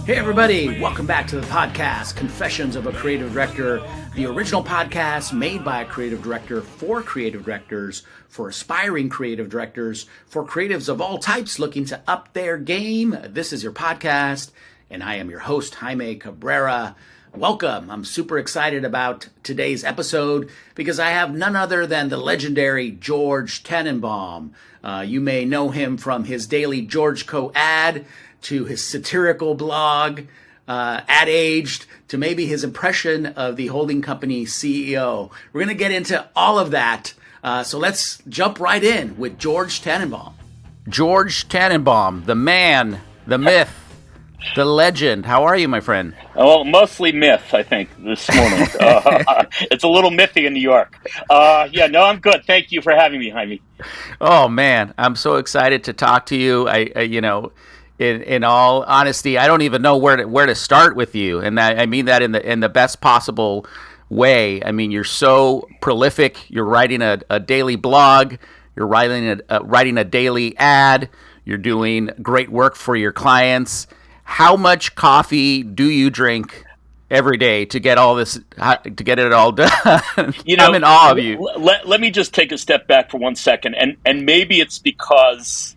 Hey everybody, welcome back to the podcast, Confessions of a Creative Director, the original podcast made by a creative director for creative directors, for aspiring creative directors, for creatives of all types looking to up their game. This is your podcast, and I am your host, Jaime Cabrera. Welcome. I'm super excited about today's episode because I have none other than the legendary George Tannenbaum. You may know him from his daily GeorgeCo ad, to his satirical blog, Ad Aged, to maybe his impression of the holding company CEO. We're going to get into all of that. So let's jump right in with George Tannenbaum. George Tannenbaum, the man, the myth, the legend. How are you, my friend? Well, mostly myth, I think, this morning. It's a little mythy in New York. I'm good. Thank you for having me, Jaime. Oh, man, I'm so excited to talk to you. In all honesty, I don't even know where to start with you, and I mean that in the best possible way. I mean, you're so prolific. You're writing a daily blog. You're writing a daily ad. You're doing great work for your clients. How much coffee do you drink every day to get all this, to get it all done? I'm in awe of you. Let me just take a step back for 1 second, and maybe it's because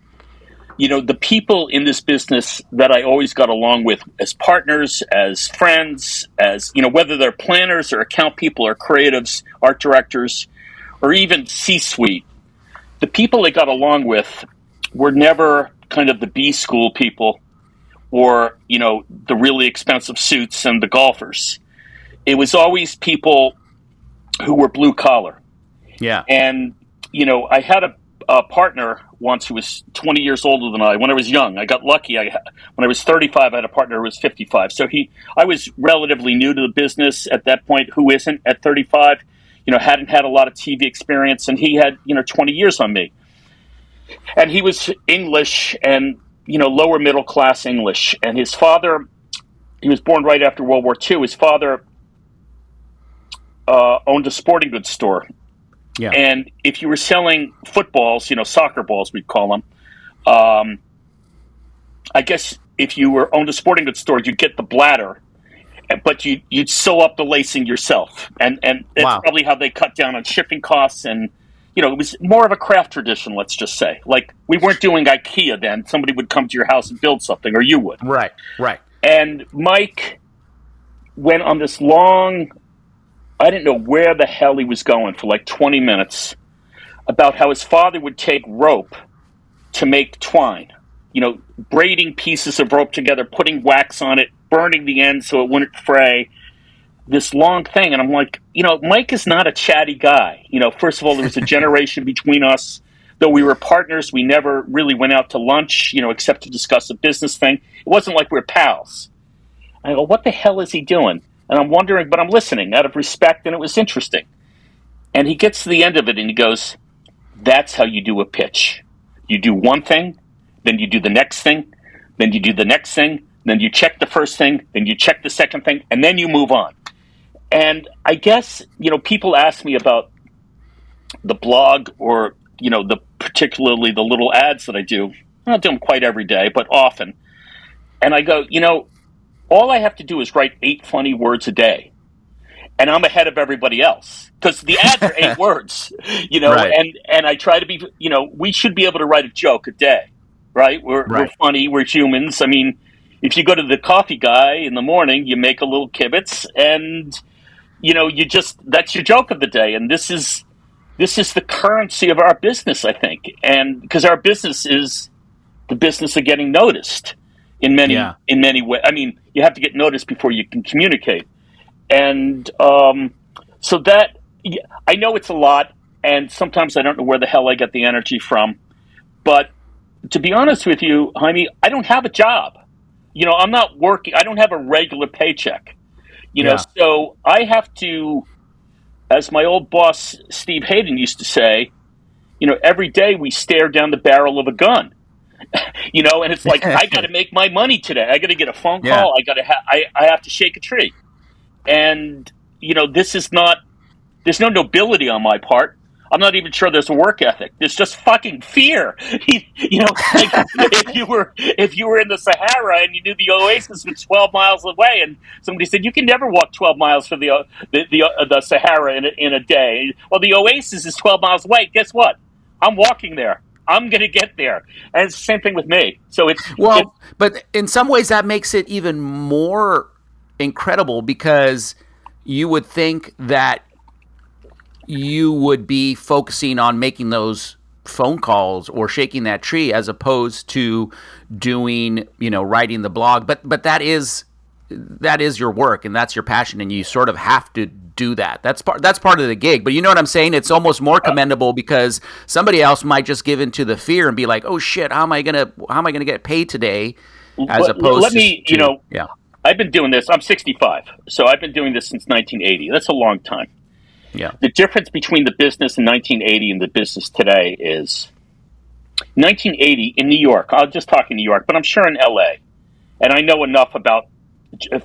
the people in this business that I always got along with as partners, as friends, as, whether they're planners or account people or creatives, art directors, or even C-suite, the people I got along with were never kind of the B school people or, the really expensive suits and the golfers. It was always people who were blue collar. Yeah. And, I had a partner once who was 20 years older than I. When I was young, I got lucky. When I was 35, I had a partner who was 55. So I was relatively new to the business at that point. Who isn't at 35? Hadn't had a lot of TV experience, and he had 20 years on me. And he was English and lower middle class English. And his father, he was born right after World War II. His father owned a sporting goods store. Yeah. And if you were selling footballs, soccer balls, we'd call them, I guess if you owned a sporting goods store, you'd get the bladder, but you'd sew up the lacing yourself. And that's probably how they cut down on shipping costs. And, it was more of a craft tradition, let's just say. Like, we weren't doing IKEA then. Somebody would come to your house and build something, or you would. Right. And Mike went on this long, I didn't know where the hell he was going for like 20 minutes about how his father would take rope to make twine, braiding pieces of rope together, putting wax on it, burning the end so it wouldn't fray, this long thing. And I'm like, Mike is not a chatty guy. First of all, there was a generation between us. Though we were partners, we never really went out to lunch, except to discuss a business thing. It wasn't like we were pals. I go, what the hell is he doing? And I'm wondering, but I'm listening out of respect, and it was interesting. And he gets to the end of it, and he goes, that's how you do a pitch. You do one thing, then you do the next thing, then you do the next thing, then you check the first thing, then you check the second thing, and then you move on. And I guess, people ask me about the blog or, particularly the little ads that I do. I don't do them quite every day, but often. And I go, all I have to do is write 8 funny words a day, and I'm ahead of everybody else because the ads are 8 words, Right. and I try to be, we should be able to write a joke a day, right? We're funny, we're humans. I mean, if you go to the coffee guy in the morning, you make a little kibitz, and that's your joke of the day. And this is the currency of our business, I think, and because our business is the business of getting noticed. In many ways. I mean, you have to get noticed before you can communicate. And so that, I know it's a lot, and sometimes I don't know where the hell I get the energy from. But to be honest with you, Jaime, I don't have a job. I'm not working. I don't have a regular paycheck. So I have to, as my old boss, Steve Hayden, used to say, every day we stare down the barrel of a gun. And it's like, I got to make my money today. I got to get a phone call. I have to shake a tree. And, this is not, there's no nobility on my part. I'm not even sure there's a work ethic. There's just fucking fear. Like if you were in the Sahara and you knew the oasis was 12 miles away, and somebody said you can never walk 12 miles for the Sahara in a day. Well, the oasis is 12 miles away. Guess what? I'm walking there. I'm going to get there. And it's the same thing with me. So but in some ways that makes it even more incredible, because you would think that you would be focusing on making those phone calls or shaking that tree as opposed to doing, writing the blog. But that is your work and that's your passion, and you sort of have to do that. That's part of the gig. But you know what I'm saying? It's almost more commendable, because somebody else might just give into the fear and be like, "Oh shit, how am I gonna get paid today?" As opposed to I've been doing this. I'm 65, so I've been doing this since 1980. That's a long time. Yeah. The difference between the business in 1980 and the business today is 1980 in New York. I'll just talk in New York, but I'm sure in LA, and I know enough about,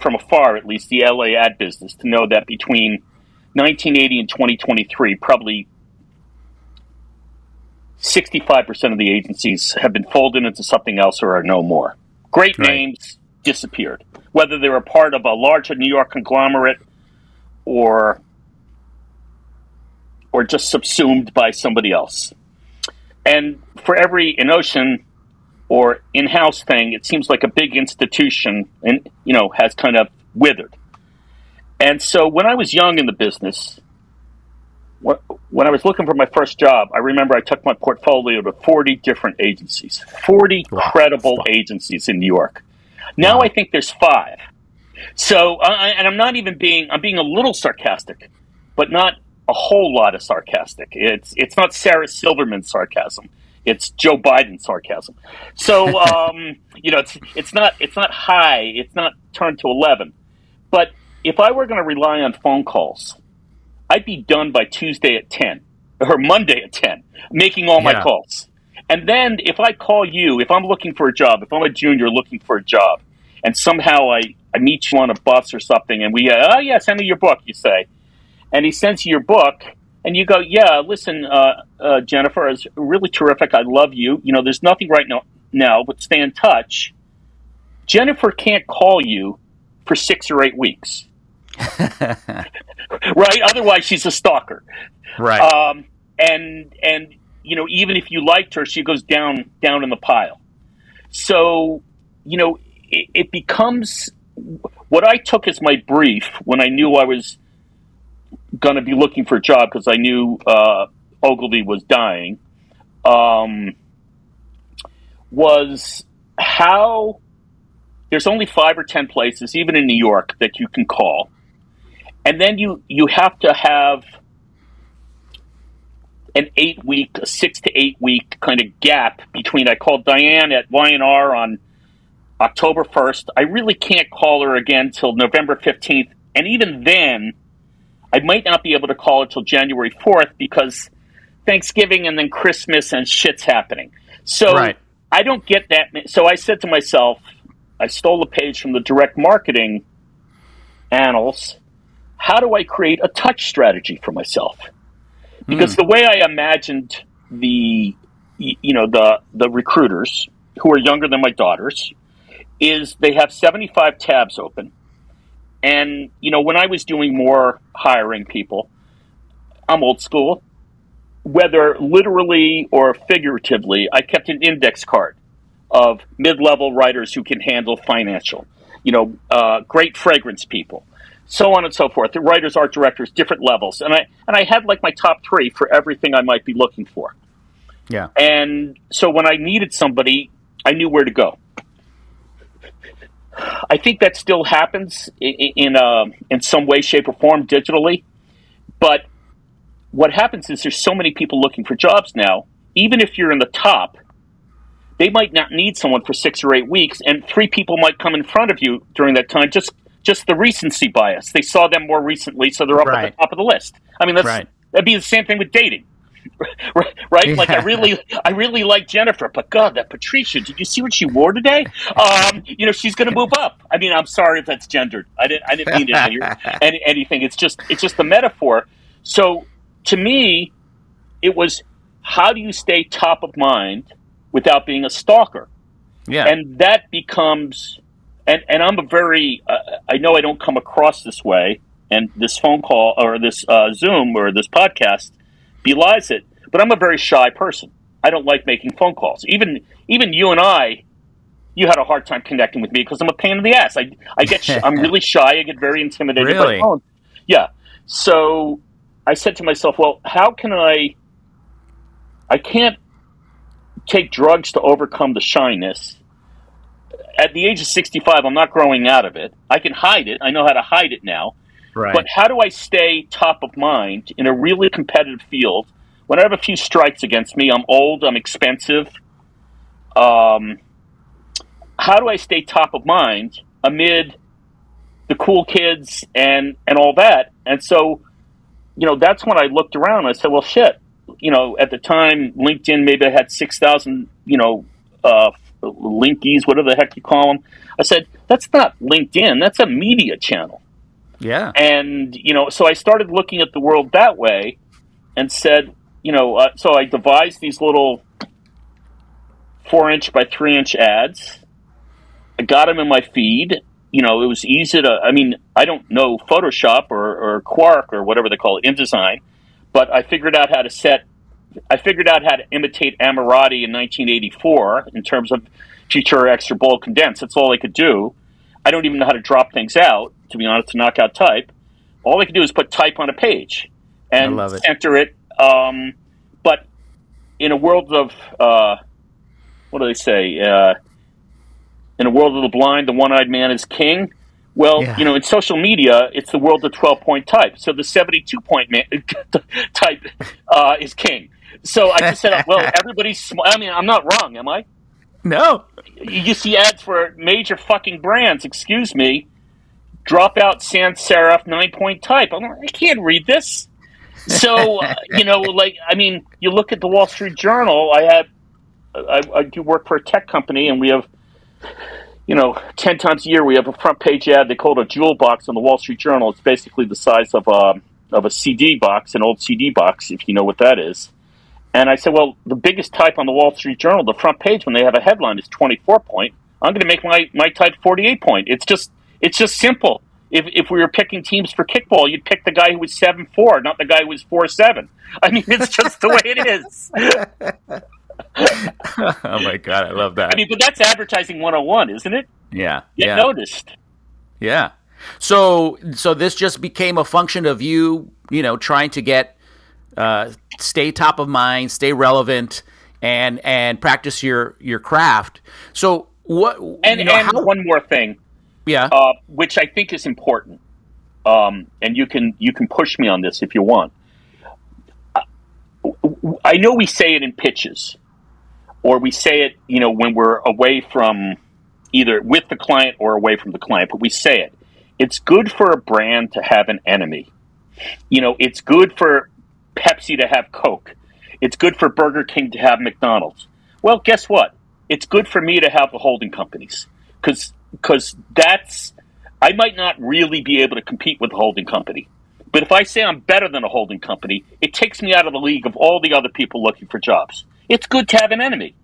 from afar at least, the LA ad business to know that between 1980 and 2023, probably 65% of the agencies have been folded into something else or are no more. Great names disappeared, whether they were part of a larger New York conglomerate or just subsumed by somebody else. And for every Inocean or in-house thing, it seems like a big institution and has kind of withered. And so when I was young in the business, when I was looking for my first job, I remember I took my portfolio to 40 different agencies, 40 credible agencies in New York. Now I think there's 5. So, and I'm being a little sarcastic, but not a whole lot of sarcastic. It's not Sarah Silverman sarcasm. It's Joe Biden sarcasm. So, it's not high. It's not turned to 11. But if I were going to rely on phone calls, I'd be done by Tuesday at 10 or Monday at 10, making all my calls. And then if I call you, if I'm looking for a job, if I'm a junior looking for a job, and somehow I meet you on a bus or something, and we, send me your book, you say. And he sends you your book, and you go, listen, Jennifer, it's really terrific. I love you. There's nothing right now, but stay in touch. Jennifer can't call you for 6 or 8 weeks. Right? Otherwise, she's a stalker. Right. And even if you liked her, she goes down in the pile. So, it becomes what I took as my brief when I knew I was going to be looking for a job, because I knew Ogilvy was dying, was how there's only 5 or 10 places, even in New York, that you can call. And then you have to have an 6 to 8 week kind of gap between. I called Diane at Y&R on October 1st. I really can't call her again till November 15th. And even then, I might not be able to call her till January 4th, because Thanksgiving and then Christmas and shit's happening. So I don't get that. So I said to myself, I stole a page from the direct marketing annals. How do I create a touch strategy for myself? Because the way I imagined the recruiters, who are younger than my daughters, is they have 75 tabs open. And, when I was doing more hiring people, I'm old school, whether literally or figuratively, I kept an index card of mid-level writers who can handle financial, great fragrance people, so on and so forth. The writers, art directors, different levels. And I had like my top 3 for everything I might be looking for. Yeah. And so when I needed somebody, I knew where to go. I think that still happens in some way, shape, or form digitally. But what happens is there's so many people looking for jobs now. Even if you're in the top, they might not need someone for 6 or 8 weeks, and 3 people might come in front of you during that time. Just the recency bias. They saw them more recently, so they're up at the top of the list. I mean, that'd be the same thing with dating. Right? Yeah. Like I really like Jennifer, but God, that Patricia, did you see what she wore today? She's going to move up. I mean, I'm sorry if that's gendered. I didn't mean anything. It's just a metaphor. So to me, it was, how do you stay top of mind without being a stalker? Yeah. And that becomes, and I'm a very, I know I don't come across this way, and this phone call or this Zoom or this podcast belies it, but I'm a very shy person. I don't like making phone calls. Even you and I, you had a hard time connecting with me because I'm a pain in the ass. I'm really shy. I get very intimidated by Really? phone. Yeah. So I said to myself, well, how can I can't take drugs to overcome the shyness. At the age of 65, I'm not growing out of it. I can hide it. I know how to hide it now. Right. But how do I stay top of mind in a really competitive field when I have a few strikes against me? I'm old. I'm expensive. How do I stay top of mind amid the cool kids and all that? And so, that's when I looked around. And I said, well, shit. At the time, LinkedIn, maybe I had 6,000, linkies, whatever the heck you call them. I said, that's not LinkedIn. That's a media channel. Yeah. And, so I started looking at the world that way and said, so I devised these little 4-inch by 3-inch ads. I got them in my feed. It was easy I don't know Photoshop or Quark or whatever they call it, InDesign, but I figured out how to imitate Ammirati in 1984 in terms of Futura Extra Bold Condensed. That's all I could do. I don't even know how to drop things out, to be honest, to knock out type. All I could do is put type on a page and center it. But in a world of, what do they say? In a world of the blind, the one-eyed man is king. Well, in social media, it's the world of 12-point type. So the 72-point type is king. So I just said, well, everybody's I'm not wrong, am I? No. You see ads for major fucking brands, excuse me, drop out sans serif 9-point type. I'm like, I can't read this. So, you look at the Wall Street Journal. I do work for a tech company, and we have, 10 times a year we have a front page ad. They call it a jewel box on the Wall Street Journal. It's basically the size of a CD box, an old CD box, if you know what that is. And I said, well, the biggest type on the Wall Street Journal, the front page, when they have a headline, is 24-point. I'm going to make my type 48-point. It's just simple. If we were picking teams for kickball, you'd pick the guy who was 7'4", not the guy who was 4'7". It's just the way it is. Oh my God, I love that. But that's advertising 101, isn't it? Yeah. Get noticed. Yeah. So this just became a function of you, trying to get stay top of mind, stay relevant, and practice your craft. So what? And one more thing, which I think is important, and you can push me on this if you want. I know we say it in pitches, or we say it, when we're away from either with the client or away from the client, but we say it. It's good for a brand to have an enemy. It's good for Pepsi to have Coke. It's good for Burger King to have McDonald's. Well, guess what? It's good for me to have the holding companies because I might not really be able to compete with the holding company. But if I say I'm better than a holding company, it takes me out of the league of all the other people looking for jobs. It's good to have an enemy.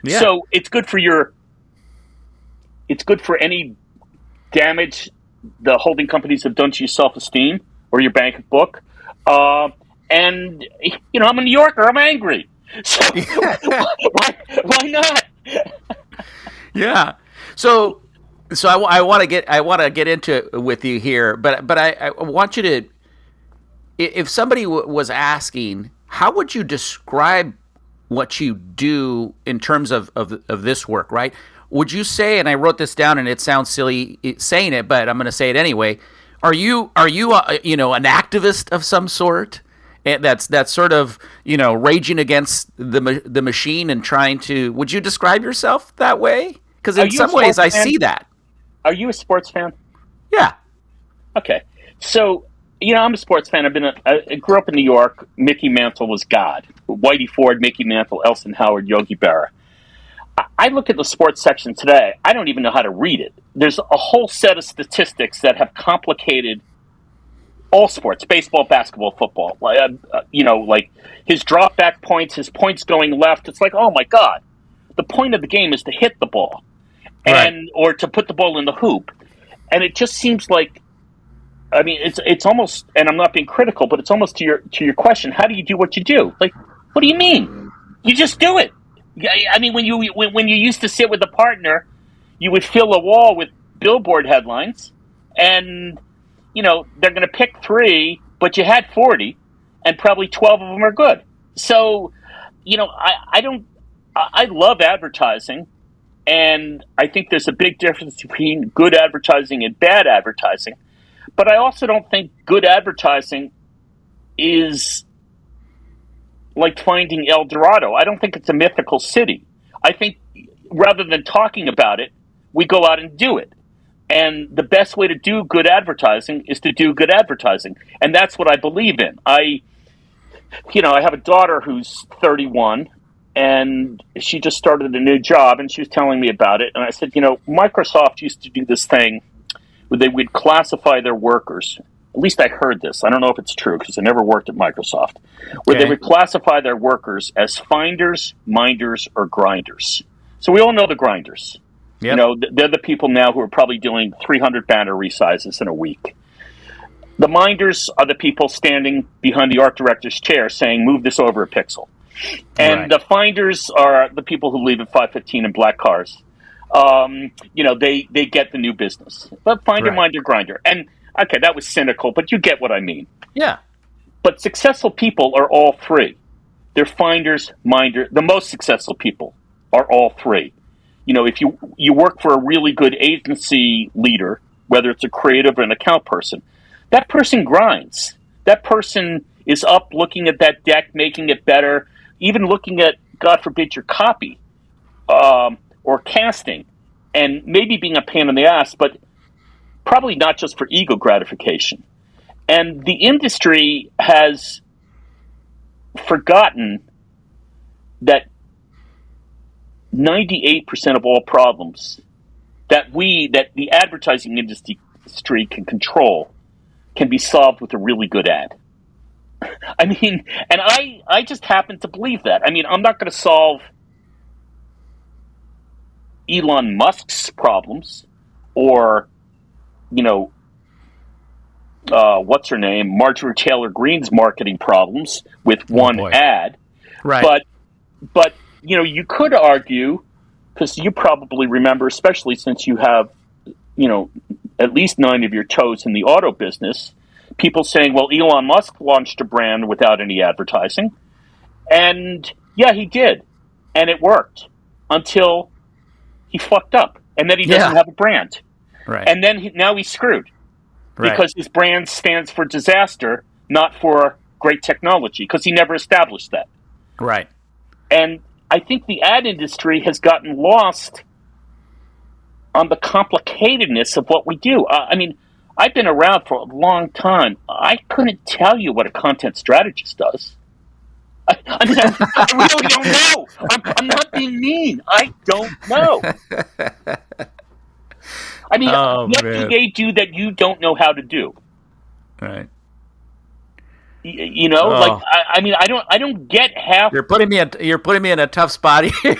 Yeah. So it's good for any damage the holding companies have done to your self-esteem or your bank book. And, I'm a New Yorker. I'm angry. So why not? Yeah. So I want to get into it with you here, but I want you to, if somebody was asking, how would you describe what you do in terms of this work, right? Would you say, and I wrote this down and it sounds silly saying it, but I'm going to say it anyway. Are you an activist of some sort? That's sort of, raging against the machine and trying to, would you describe yourself that way? Because in some ways I see that. Are you a sports fan? Yeah. Okay. So, I'm a sports fan. I grew up in New York. Mickey Mantle was God. Whitey Ford, Mickey Mantle, Elson Howard, Yogi Berra. I look at the sports section today. I don't even know how to read it. There's a whole set of statistics that have complicated all sports, baseball, basketball, football. Like his drop back points, his points going left. It's like, oh my God, the point of the game is to hit the ball Right. or to put the ball in the hoop. And it just seems like, I mean, it's almost, and I'm not being critical, but it's almost to your question. How do you do what you do? Like, what do you mean? You just do it. I mean, when you used to sit with a partner, you would fill a wall with billboard headlines, and they're going to pick 3, but you had 40, and probably 12 of them are good. So, I love advertising, and I think there's a big difference between good advertising and bad advertising. But I also don't think good advertising is like finding El Dorado. I don't think it's a mythical city. I think rather than talking about it, we go out and do it. And the best way to do good advertising is to do good advertising. And that's what I believe in. I have a daughter who's 31, and she just started a new job, and she was telling me about it. And I said, Microsoft used to do this thing where they would classify their workers. At least I heard this. I don't know if it's true because I never worked at Microsoft. Where they would classify their workers as finders, minders, or grinders. So we all know the grinders. Yep. They're the people now who are probably doing 300 banner resizes in a week. The minders are the people standing behind the art director's chair saying, move this over a pixel. And the finders are the people who leave at 5:15 in black cars. They get the new business. But finder, minder, grinder. And, okay, that was cynical, but you get what I mean. Yeah. But successful people are all 3. They're finders, minder. The most successful people are all 3. If you work for a really good agency leader, whether it's a creative or an account person, that person grinds. That person is up looking at that deck, making it better, even looking at, God forbid, your copy or casting, and maybe being a pain in the ass, but probably not just for ego gratification. And the industry has forgotten that 98% of all problems that the advertising industry can control can be solved with a really good ad. I mean, and I just happen to believe that. I mean, I'm not going to solve Elon Musk's problems or, what's her name, Marjorie Taylor Greene's marketing problems with one ad. Right. But you could argue, because you probably remember, especially since you have, at least 9 of your toes in the auto business, people saying, well, Elon Musk launched a brand without any advertising. And yeah, he did. And it worked until he fucked up. And then he doesn't have a brand. Right. And then now he's screwed. Right. Because his brand stands for disaster, not for great technology, because he never established that. Right. And I think the ad industry has gotten lost on the complicatedness of what we do. I mean, I've been around for a long time. I couldn't tell you what a content strategist does. I mean, I really don't know. I'm not being mean. I don't know. I mean, what do they do that you don't know how to do? Right. I mean, I don't get half. You're putting me in a tough spot here.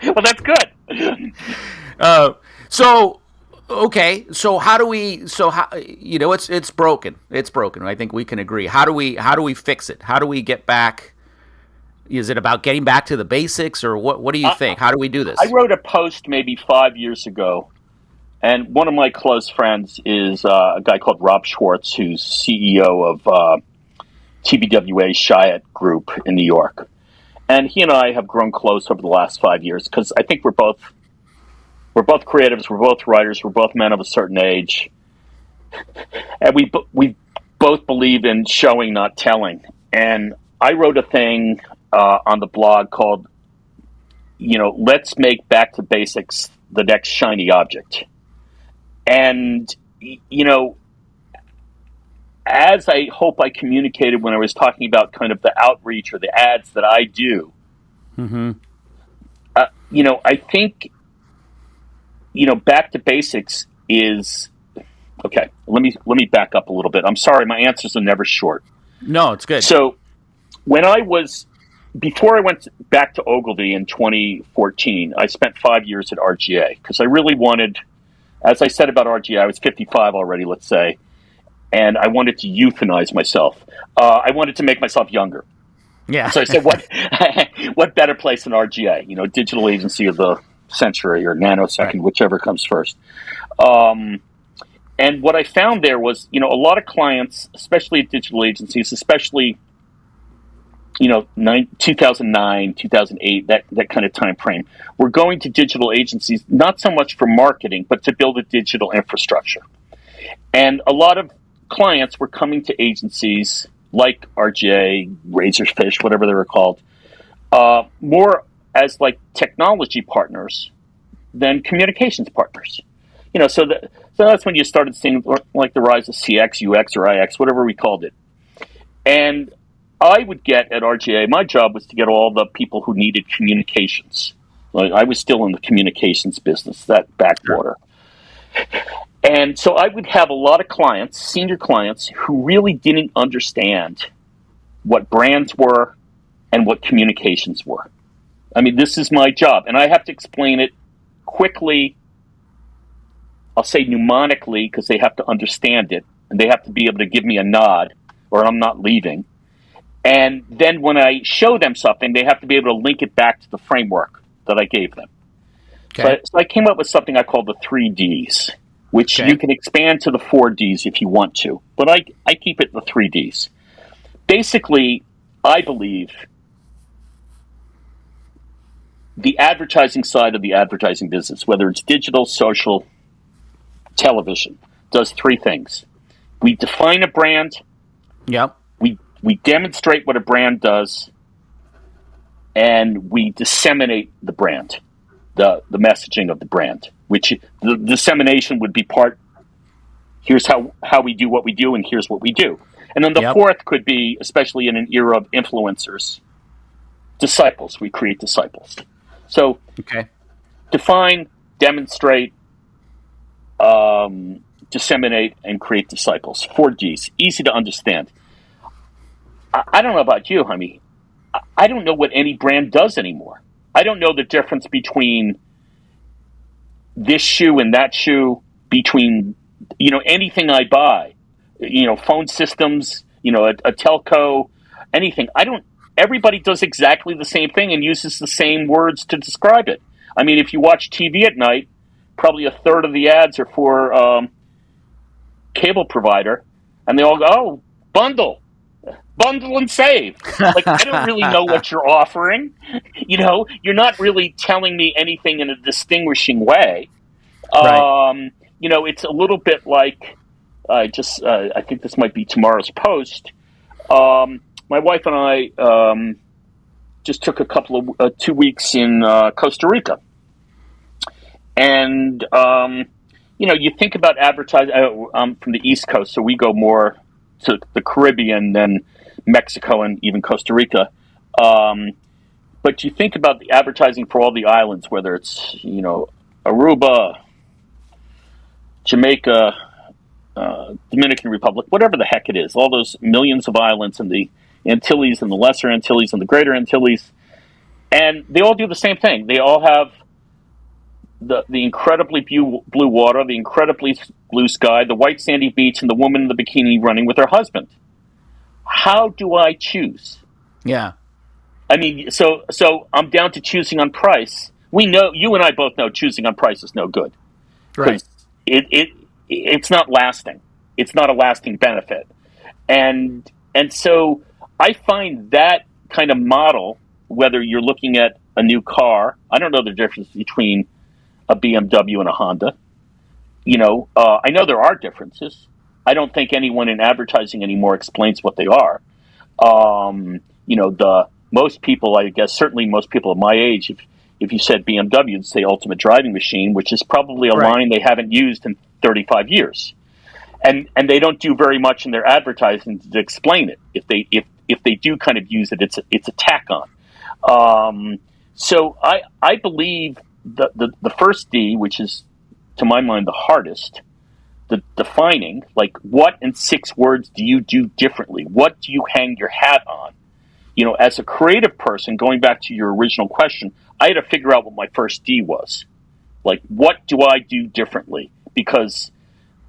Well, that's good. So how do we? So how it's broken. It's broken. I think we can agree. How do we fix it? How do we get back? Is it about getting back to the basics, or what do you think? How do we do this? I wrote a post maybe 5 years ago, and one of my close friends is a guy called Rob Schwartz, who's CEO of TBWA Chiat Group in New York. And he and I have grown close over the last 5 years because I think we're both creatives, we're both writers, we're both men of a certain age, and we both believe in showing, not telling. And I wrote a thing on the blog called, let's make back to basics the next shiny object. And, as I hope I communicated when I was talking about kind of the outreach or the ads that I do, I think, back to basics is Okay, let me back up a little bit. I'm sorry, my answers are never short. No, it's good. So before I went back to Ogilvy in 2014, I spent 5 years at RGA because I really wanted, as I said about RGA, I was 55 already, let's say, and I wanted to euthanize myself. I wanted to make myself younger. Yeah. So I said, what better place than RGA? Digital agency of the century or nanosecond, Right. whichever comes first. And what I found there was, a lot of clients, especially at digital agencies, especially 2009, 2008, that kind of time frame. We're going to digital agencies, not so much for marketing, but to build a digital infrastructure. And a lot of clients were coming to agencies like RGA, Razorfish, whatever they were called, more as like technology partners than communications partners. So that's when you started seeing like the rise of CX, UX, or IX, whatever we called it. And I would get at RGA, my job was to get all the people who needed communications. Like, I was still in the communications business, that backwater. Sure. And so I would have a lot of clients, senior clients, who really didn't understand what brands were and what communications were. I mean, this is my job, and I have to explain it quickly. I'll say mnemonically because they have to understand it, and they have to be able to give me a nod, or I'm not leaving. And then when I show them something, they have to be able to link it back to the framework that I gave them. Okay. So I came up with something I call the 3Ds, which you can expand to the 4Ds if you want to. But I keep it the 3Ds. Basically, I believe the advertising side of the advertising business, whether it's digital, social, television, does three things. We define a brand. Yep. We demonstrate what a brand does, and we disseminate the brand, the messaging of the brand, which the dissemination would be part, here's how we do what we do, and here's what we do. And then the fourth could be, especially in an era of influencers, disciples. We create disciples. So define, demonstrate, disseminate, and create disciples. 4Ds, easy to understand. I don't know about you, honey. I don't know what any brand does anymore. I don't know the difference between this shoe and that shoe, between, anything I buy, phone systems, a telco, anything. Everybody does exactly the same thing and uses the same words to describe it. I mean, if you watch TV at night, probably a third of the ads are for cable provider, and they all go, oh, bundle and save. Like, I don't really know what you're offering. You're not really telling me anything in a distinguishing way. Right. It's a little bit like, I think this might be tomorrow's post. My wife and I just took a couple of 2 weeks in Costa Rica. And, you think about advertising. I'm from the East Coast, so we go more to the Caribbean than Mexico and even Costa Rica. But you think about the advertising for all the islands, whether it's, Aruba, Jamaica, Dominican Republic, whatever the heck it is, all those millions of islands in the Antilles and the Lesser Antilles and the Greater Antilles. And they all do the same thing. They all have the incredibly blue water, the incredibly blue sky, the white sandy beach, and the woman in the bikini running with her husband. How do I choose? Yeah. I mean, so I'm down to choosing on price. We know, you and I both know, choosing on price is no good. Right. It's not lasting. It's not a lasting benefit. And so I find that kind of model, whether you're looking at a new car, I don't know the difference between a BMW and a Honda. I know there are differences. I don't think anyone in advertising anymore explains what they are. Most people, I guess, certainly most people of my age, if you said BMW, you'd say ultimate driving machine, which is probably a line they haven't used in 35 years. And they don't do very much in their advertising to explain it. If they do kind of use it, it's a tack on. So I believe the first D, which is to my mind the hardest, the defining, like what in 6 words do you do differently? What do you hang your hat on? As a creative person, going back to your original question, I had to figure out what my first D was. Like, what do I do differently? Because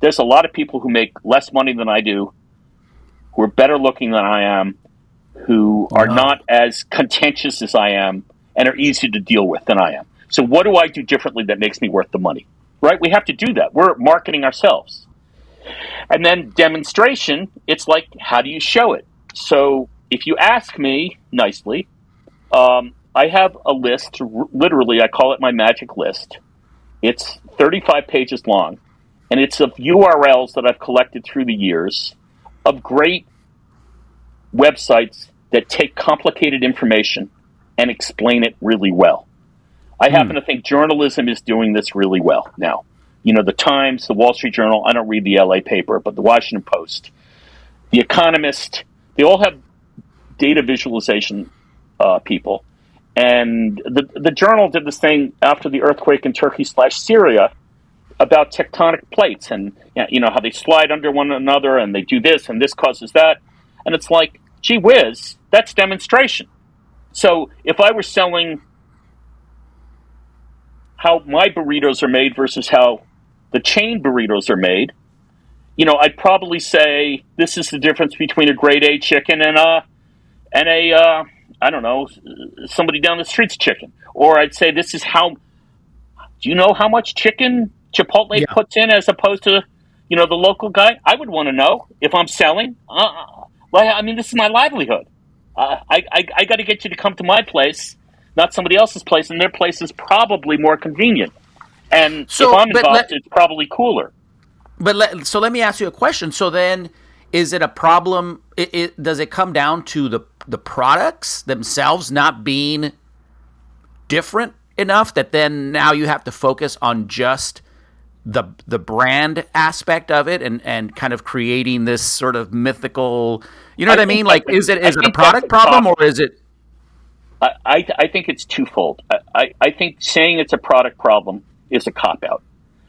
there's a lot of people who make less money than I do, who are better looking than I am, who are not as contentious as I am, and are easier to deal with than I am. So what do I do differently that makes me worth the money? Right? We have to do that. We're marketing ourselves. And then demonstration, it's like, how do you show it? So if you ask me nicely, I have a list, literally, I call it my magic list. It's 35 pages long, and it's of URLs that I've collected through the years of great websites that take complicated information and explain it really well. I happen to think journalism is doing this really well now. The Times, the Wall Street Journal, I don't read the LA paper, but the Washington Post, the Economist, they all have data visualization people. And the Journal did this thing after the earthquake in Turkey/Syria about tectonic plates and how they slide under one another and they do this and this causes that. And it's like, gee whiz, that's demonstration. So if I were selling how my burritos are made versus how the chain burritos are made, I'd probably say this is the difference between a grade A chicken and a I don't know, somebody down the street's chicken. Or I'd say this is how, do you know how much chicken Chipotle puts in as opposed to, the local guy? I would want to know if I'm selling. This is my livelihood. I got to get you to come to my place, not somebody else's place, and their place is probably more convenient. And if I'm involved, it's probably cooler. So let me ask you a question. So then, is it a problem? Does it come down to the products themselves not being different enough that then now you have to focus on just the brand aspect of it and kind of creating this sort of mythical, what I mean? Like, is it a product problem or is it? I think it's twofold. I think saying it's a product problem is a cop-out.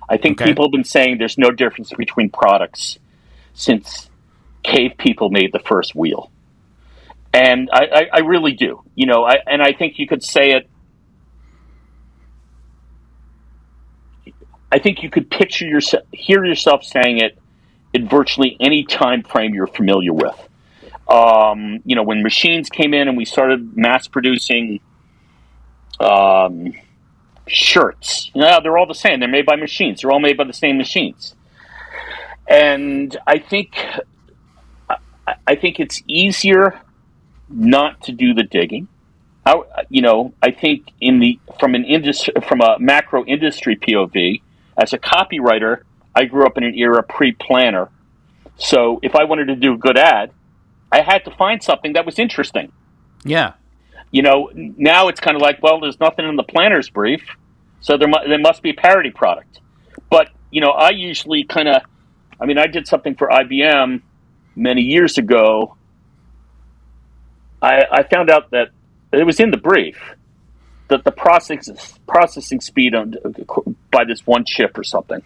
I think people have been saying there's no difference between products since cave people made the first wheel. And I really do. And I think you could say it. I think you could hear yourself saying it in virtually any time frame you're familiar with. When machines came in and we started mass producing shirts. They're all the same. They're made by machines. They're all made by the same machines. And I think it's easier not to do the digging. I think from a macro industry POV, as a copywriter, I grew up in an era pre-planner. So if I wanted to do a good ad, I had to find something that was interesting. Yeah. Now it's kind of like, well, there's nothing in the planner's brief, so there must be a parody product. But, I usually I did something for IBM many years ago. I found out that it was in the brief that the processing speed by this one chip or something.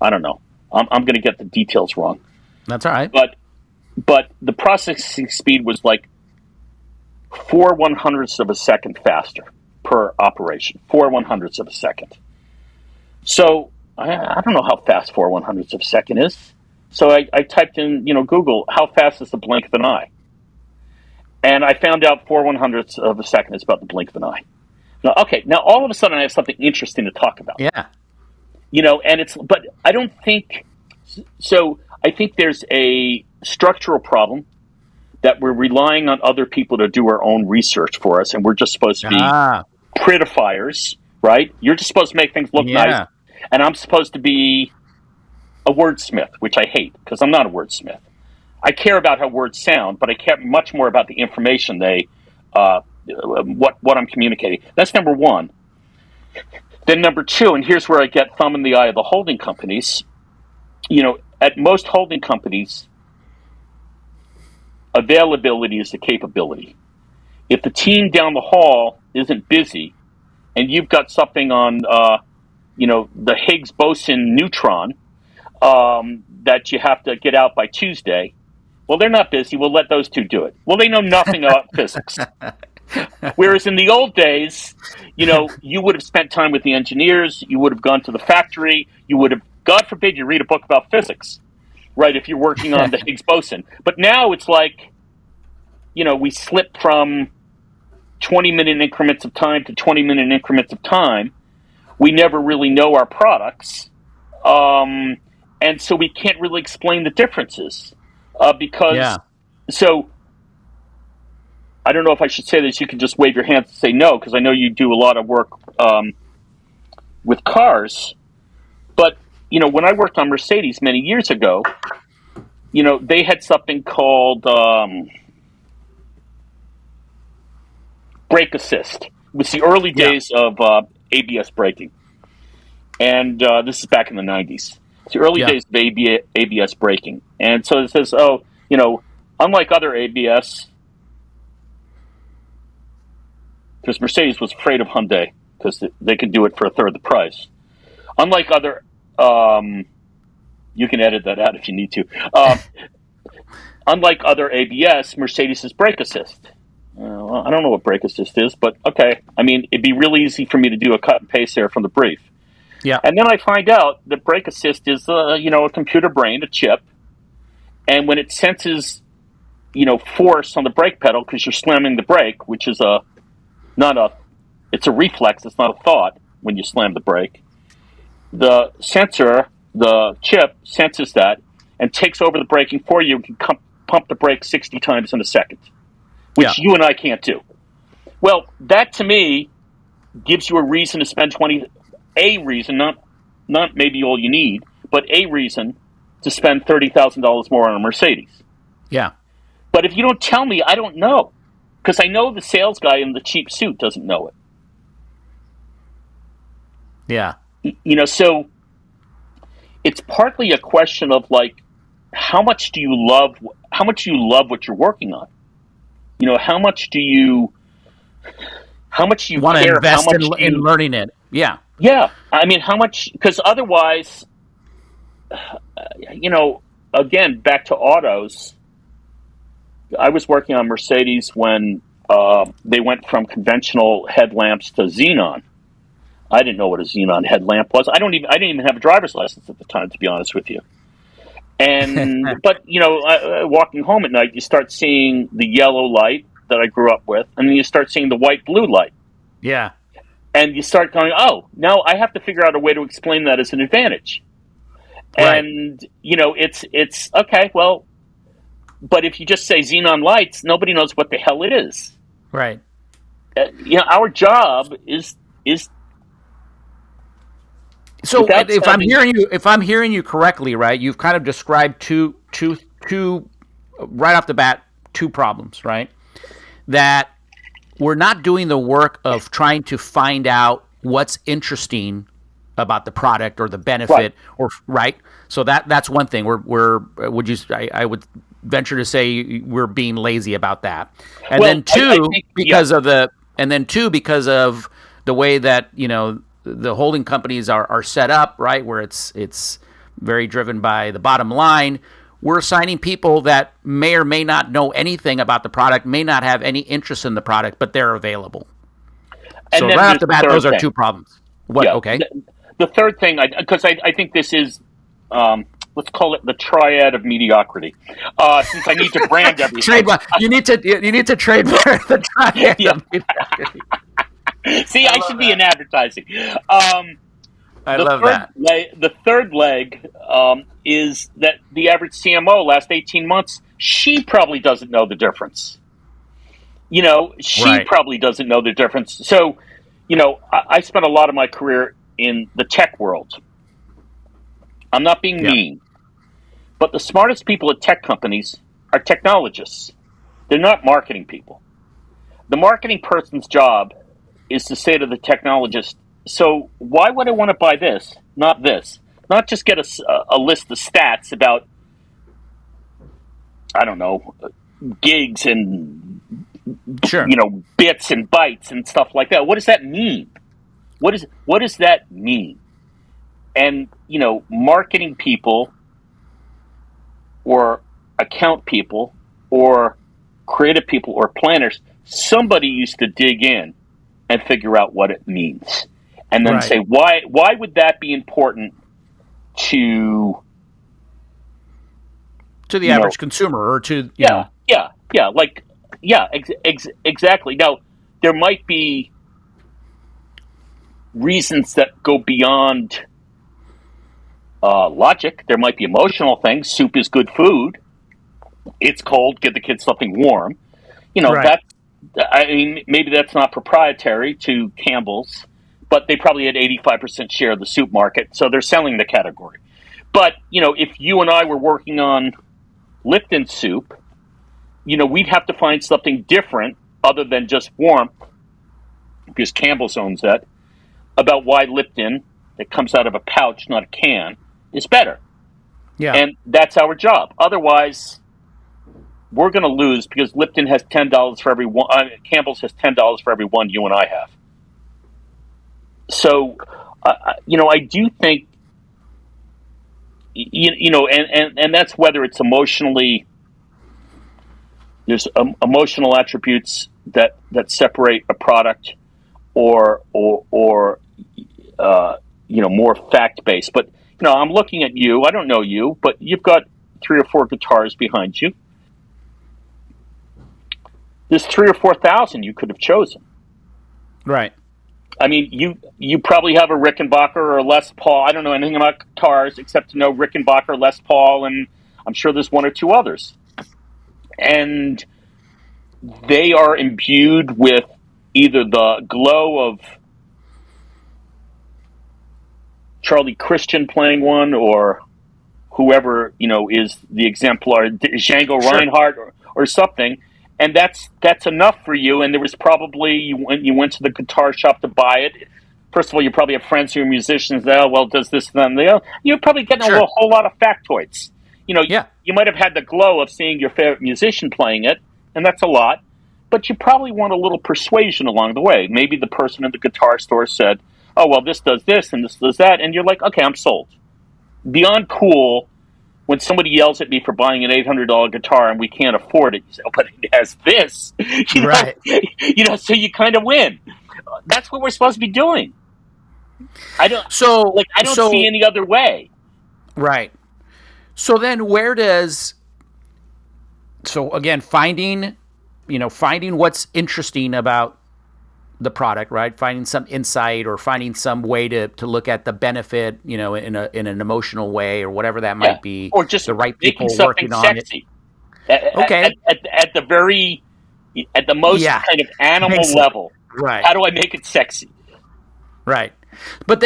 I don't know. I'm going to get the details wrong. That's all right. But the processing speed was like 4/100ths of a second faster per operation. 4/100ths of a second. So I don't know how fast 4/100ths of a second is. So I typed in, Google, how fast is the blink of an eye? And I found out 4/100ths of a second is about the blink of an eye. Now all of a sudden I have something interesting to talk about. Yeah. But I don't think, so I think there's a structural problem that we're relying on other people to do our own research for us, and we're just supposed to be prettifiers, right? You're just supposed to make things look nice, and I'm supposed to be a wordsmith, which I hate, because I'm not a wordsmith. I care about how words sound, but I care much more about the information what I'm communicating. That's number one. Then number two, and here's where I get thumb in the eye of the holding companies. At most holding companies, availability is the capability. If the team down the hall isn't busy, and you've got something on, the Higgs boson neutron, that you have to get out by Tuesday. Well, they're not busy. We'll let those two do it. Well, they know nothing about physics. Whereas in the old days, you would have spent time with the engineers. You would have gone to the factory. You would have, God forbid, you read a book about physics, right? If you're working on the Higgs boson. But now it's like, we slip from 20-minute increments of time to 20-minute increments of time. We never really know our products. And so we can't really explain the differences so I don't know if I should say this. You can just wave your hands and say no, because I know you do a lot of work with cars. But, when I worked on Mercedes many years ago, they had something called brake assist. It was the early days of ABS braking. And this is back in the 90s. It's the early days of ABS braking. And so it says, unlike other ABS, because Mercedes was afraid of Hyundai because they could do it for a third the price. Unlike other, you can edit that out if you need to. Unlike other ABS, Mercedes is brake assist. Well, I don't know what brake assist is, but okay. I mean, it'd be really easy for me to do a cut and paste there from the brief. Yeah. And then I find out that brake assist is, a computer brain, a chip. And when it senses, force on the brake pedal because you're slamming the brake, which is it's a reflex. It's not a thought when you slam the brake. The sensor, the chip, senses that and takes over the braking for you and can pump the brake 60 times in a second, which you and I can't do. Well, that to me gives you a reason to spend a reason, not maybe all you need, but a reason to spend $30,000 more on a Mercedes. Yeah. But if you don't tell me, I don't know. Because I know the sales guy in the cheap suit doesn't know it. Yeah. So it's partly a question of like, how much do you love what you're working on? How much do you want to care? invest in learning it? Yeah. Yeah. I mean, how much? Because otherwise, again, back to autos. I was working on Mercedes when they went from conventional headlamps to xenon. I didn't know what a xenon headlamp was. I didn't even have a driver's license at the time, to be honest with you. But walking home at night, you start seeing the yellow light that I grew up with, and then you start seeing the white-blue light. Yeah. And you start going, oh, now I have to figure out a way to explain that as an advantage. Right. And, it's okay, well, but if you just say xenon lights, nobody knows what the hell it is. Right. Our job is. So if I'm hearing you correctly, right, you've kind of described two right off the bat, two problems, right? That we're not doing the work of trying to find out what's interesting about the product or the benefit, right? So that's one thing. I would venture to say we're being lazy about that. And then two, because of the way that the holding companies are set up, right, where it's very driven by the bottom line. We're assigning people that may or may not know anything about the product, may not have any interest in the product, but they're available. So right off the bat, those are two problems. What? Yeah. Okay. The third thing, because I think this is, let's call it the triad of mediocrity. Since I need to brand everything, you need to trademark the triad of mediocrity. See, I should be in advertising. I love that. The third leg is that the average CMO last 18 months, she probably doesn't know the difference. She probably doesn't know the difference. So, I spent a lot of my career in the tech world. I'm not being mean, but the smartest people at tech companies are technologists. They're not marketing people. The marketing person's job is to say to the technologist, so why would I want to buy this, not this? Not just get a list of stats about, I don't know, gigs and, bits and bytes and stuff like that. What does that mean? What does that mean? And, marketing people or account people or creative people or planners, somebody used to dig in and figure out what it means. And then Right. say, why would that be important to the average consumer, or to, yeah, exactly. Now, there might be reasons that go beyond logic. There might be emotional things. Soup is good food. It's cold. Give the kids something warm. right. Maybe that's not proprietary to Campbell's, but they probably had 85% share of the soup market, so they're selling the category. But, if you and I were working on Lipton soup, we'd have to find something different other than just warmth, because Campbell's owns that, about why Lipton, that comes out of a pouch, not a can, is better. Yeah. And that's our job. Otherwise, we're going to lose, because Lipton has $10 for every one. Campbell's has $10 for every one you and I have. So, I do think, and that's whether it's emotionally. There's emotional attributes that separate a product, or more fact based. But I'm looking at you. I don't know you, but you've got 3 or 4 guitars behind you. There's 3,000 or 4,000 you could have chosen. Right. I mean, you probably have a Rickenbacker or a Les Paul. I don't know anything about guitars except to know Rickenbacker, Les Paul, and I'm sure there's 1 or 2 others. And they are imbued with either the glow of Charlie Christian playing one, or whoever is the exemplar, Django Reinhardt or something. And that's enough for you. And there was probably, you went to the guitar shop to buy it. First of all, you probably have friends who are musicians. Does this and then? You're probably getting a whole lot of factoids. You might have had the glow of seeing your favorite musician playing it, and that's a lot. But you probably want a little persuasion along the way. Maybe the person at the guitar store said, "Oh, well, this does this and this does that," and you're like, "Okay, I'm sold." Beyond cool. When somebody yells at me for buying an $800 guitar and we can't afford it, you say, "Oh, but it has this," Right. So you kind of win. That's what we're supposed to be doing. I don't see any other way. Right. So then, again, finding what's interesting about the product, right? Finding some insight, or finding some way to look at the benefit, in an emotional way, or whatever that might be, or just the right making people working on sexy. Okay. At the most kind of animal Basic. level. Right. How do I make it sexy? Right. But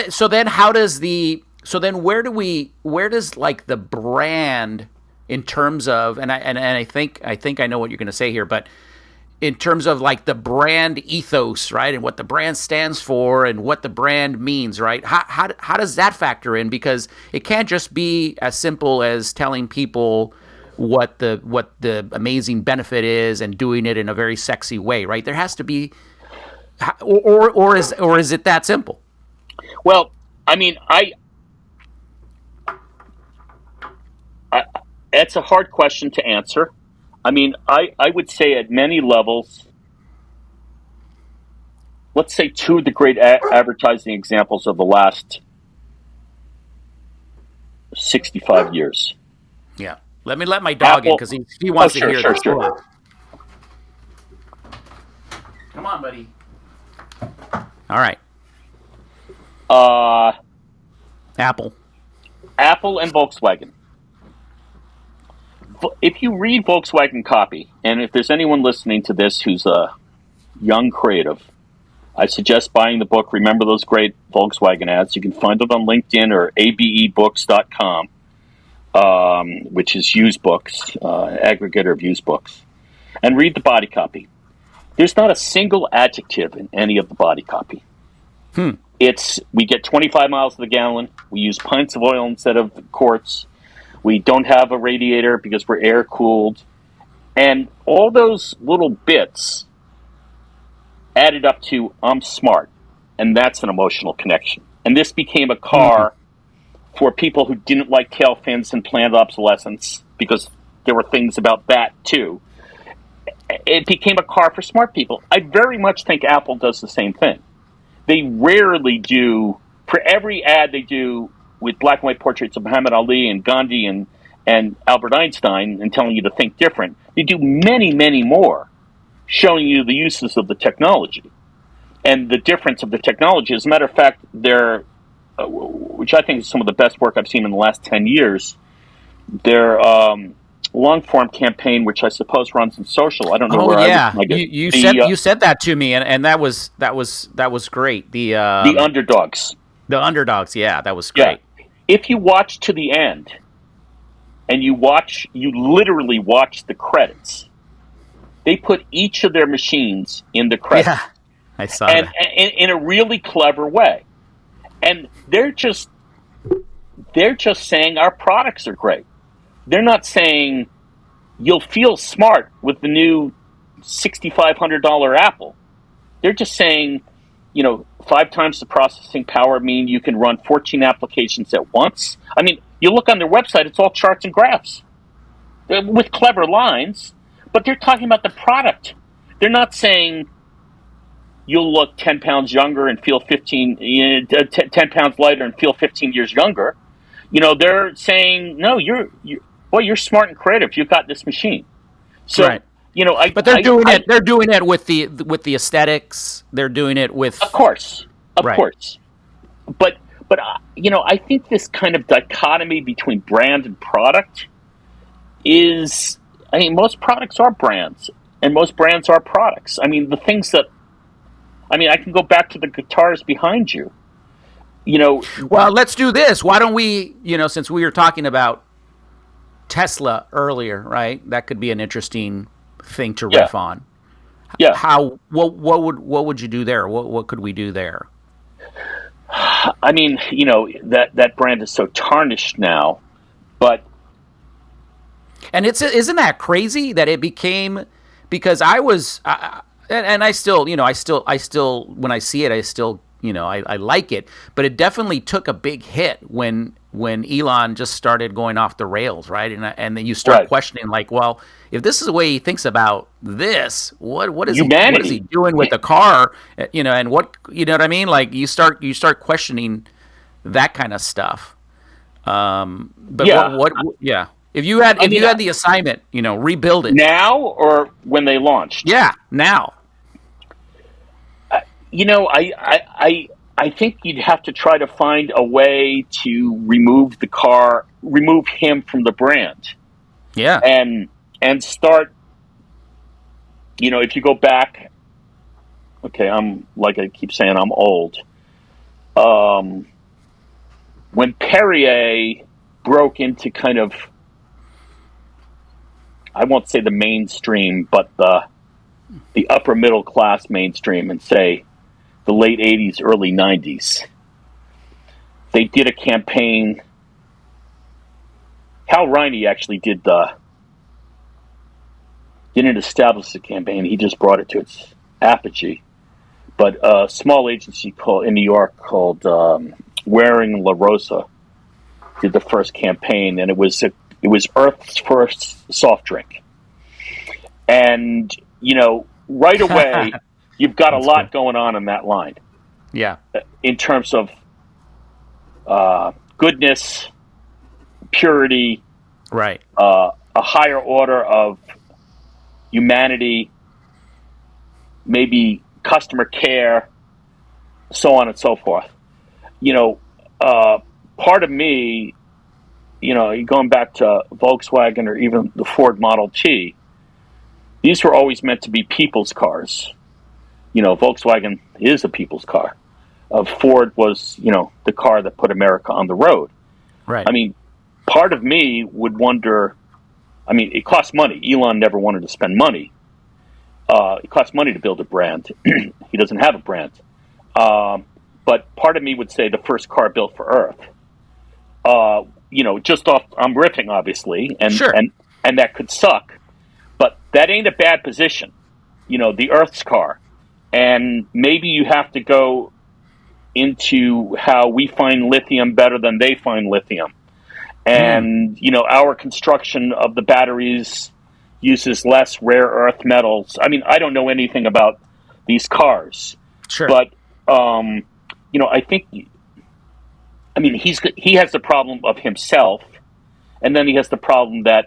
where does like the brand, in terms of, and I think I know what you're going to say here, but in terms of like the brand ethos, right, and what the brand stands for and what the brand means, right? How does that factor in? Because it can't just be as simple as telling people what the amazing benefit is and doing it in a very sexy way, right? There has to be, or is it that simple? Well, I mean, that's a hard question to answer. I mean, I would say at many levels, let's say 2 of the great advertising examples of the last 65 years. Yeah. Let me let my dog in, because he wants to hear this. Sure. Come on, buddy. All right. Apple and Volkswagen. If you read Volkswagen copy, and if there's anyone listening to this who's a young creative, I suggest buying the book, Remember Those Great Volkswagen Ads. You can find it on LinkedIn or abebooks.com, which is used books, aggregator of used books. And read the body copy. There's not a single adjective in any of the body copy. We get 25 miles to the gallon. We use pints of oil instead of quarts. We don't have a radiator because we're air cooled. And all those little bits added up to, I'm smart. And that's an emotional connection. And this became a car for people who didn't like tail fins and planned obsolescence, because there were things about that too. It became a car for smart people. I very much think Apple does the same thing. They rarely do, for every ad they do with black and white portraits of Muhammad Ali and Gandhi and Albert Einstein and telling you to think different, they do many, many more showing you the uses of the technology and the difference of the technology. As a matter of fact, they're, which I think is some of the best work I've seen in the last 10 years, their long-form campaign, which I suppose runs in social. I don't know where yeah. I would like you said that to me, and that was great. The underdogs. The underdogs, yeah, that was great. Yeah. If you watch to the end, and you literally watch the credits, they put each of their machines in the credits. Yeah, I saw that. And in a really clever way. And they're just saying our products are great. They're not saying you'll feel smart with the new $6,500 Apple. They're just saying, 5 times the processing power mean you can run 14 applications at once. I mean, you look on their website, it's all charts and graphs with clever lines, but they're talking about the product. They're not saying you'll look 10 pounds younger and feel 10 pounds lighter and feel 15 years younger. They're saying, no, you're smart and creative. You've got this machine. So, right. But they're doing it. They're doing it with the aesthetics. They're doing it with, of course. But I think this kind of dichotomy between brand and product is, most products are brands, and most brands are products. The things that, I can go back to the guitars behind you. Well, let's do this. Why don't we, since we were talking about Tesla earlier, right? That could be an interesting thing to riff on. Yeah. What would you do there? What could we do there? That brand is so tarnished now, but isn't that crazy that it became, because I was and I still when I see it I still I like it, but it definitely took a big hit when Elon just started going off the rails, right? And then you start questioning, like, well, if this is the way he thinks about this, what is he doing with the car? And what, what I mean? Like, you start questioning that kind of stuff. But if you had had the assignment, rebuild it now or when they launched. Yeah, now. I think you'd have to try to find a way to remove him from the brand. Yeah. And start, if you go back, okay, like I keep saying, I'm old. When Perrier broke into kind of, I won't say the mainstream, but the upper middle class mainstream, and say the late 80s, early 90s, they did a campaign. Hal Riney actually didn't establish the campaign. He just brought it to its apogee. But a small agency in New York called Waring La Rosa did the first campaign, and it was Earth's first soft drink. And right away, you've got a lot going on in that line. Yeah, in terms of goodness, purity, right? A higher order of humanity, maybe customer care, so on and so forth. Part of me, going back to Volkswagen or even the Ford Model T, these were always meant to be people's cars. Volkswagen is a people's car. Ford was, the car that put America on the road. Right. Part of me would wonder, it costs money. Elon never wanted to spend money. It costs money to build a brand. He doesn't have a brand. But part of me would say the first car built for Earth. Just off, I'm riffing, obviously, and sure. and that could suck. But that ain't a bad position. The Earth's car. And maybe you have to go into how we find lithium better than they find lithium. And, our construction of the batteries uses less rare earth metals. I mean, I don't know anything about these cars. Sure. But, I think, he has the problem of himself, and then he has the problem that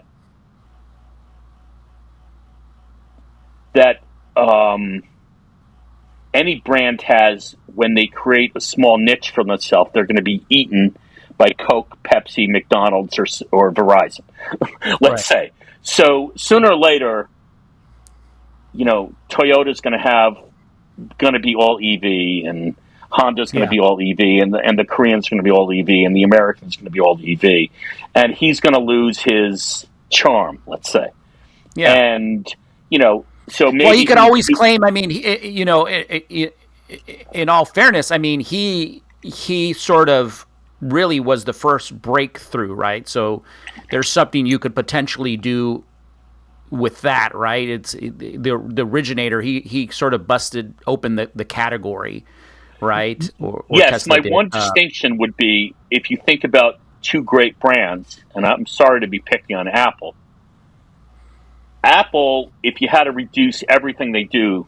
any brand has when they create a small niche for themselves. They're going to be eaten by Coke, Pepsi, McDonald's, or Verizon, let's say. So sooner or later, Toyota's going to be all EV, and Honda's going to be all EV, and the Koreans going to be all EV, and the Americans going to be all EV, and he's going to lose his charm, let's say. Yeah. And so maybe he could always claim. I mean, in all fairness, I mean, he sort of really was the first breakthrough, right? So there's something you could potentially do with that, right? It's the originator. He sort of busted open the category, right? Or yes, Tesla my one distinction would be if you think about two great brands, and I'm sorry to be picky on Apple. Apple, if you had to reduce everything they do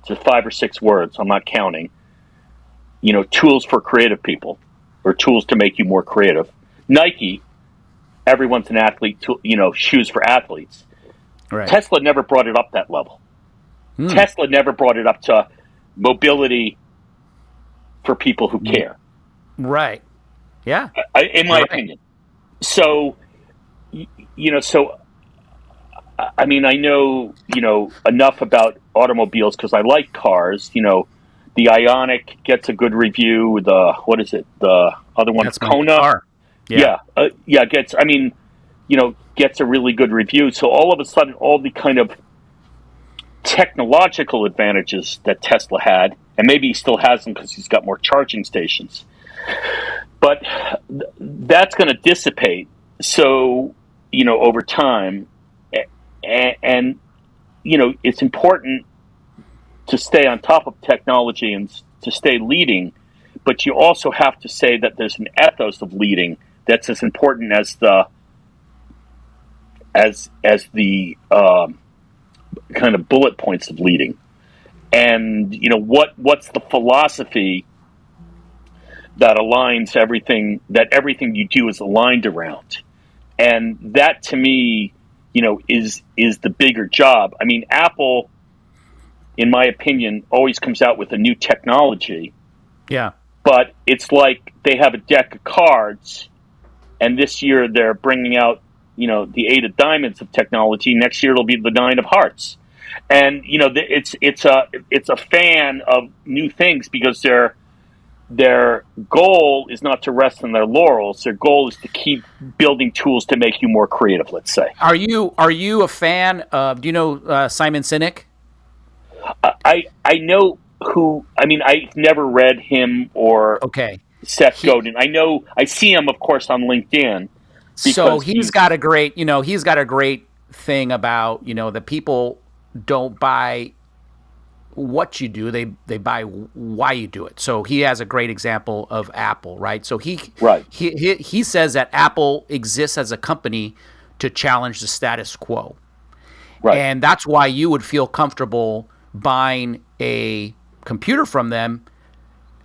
to 5 or 6 words, I'm not counting, tools for creative people, or tools to make you more creative. Nike, everyone's an athlete, shoes for athletes. Right. Tesla never brought it up that level. Tesla never brought it up to mobility for people who care. Right. Yeah. In my opinion. So, I mean, I know, enough about automobiles because I like cars. The Ioniq gets a good review. What is it? The other one, Kona. Gets a really good review. So all of a sudden, all the kind of technological advantages that Tesla had, and maybe he still has them because he's got more charging stations, but that's going to dissipate. So, over time, and it's important to stay on top of technology and to stay leading, but you also have to say that there's an ethos of leading that's as important as the kind of bullet points of leading. And what's the philosophy that aligns everything you do is aligned around, and that to me, is the bigger job. I mean, Apple, in my opinion, always comes out with a new technology. Yeah. But it's like they have a deck of cards, and this year they're bringing out, the 8 of diamonds of technology. Next year it'll be the 9 of hearts. And, it's a fan of new things because their goal is not to rest on their laurels. Their goal is to keep building tools to make you more creative, let's say. Are you a fan of, do you know Simon Sinek? I know who, I've never read him or Seth Godin. I see him, of course, on LinkedIn. So he's got a great thing about, that people don't buy what you do, they buy why you do it. So he has a great example of Apple, right? So he says that Apple exists as a company to challenge the status quo. Right. And that's why you would feel comfortable buying a computer from them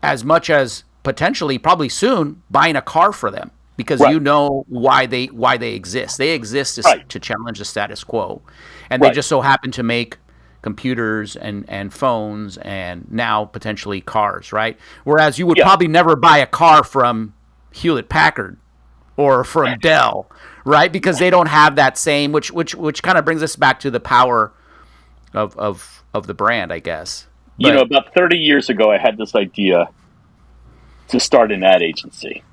as much as potentially, probably soon, buying a car for them, because you know why they exist. They exist to challenge the status quo. And they just so happen to make computers and phones and now potentially cars, right? Whereas you would probably never buy a car from Hewlett Packard or from Dell, right? Because they don't have that same, which kind of brings us back to the power of the brand, I guess. But, about 30 years ago, I had this idea to start an ad agency.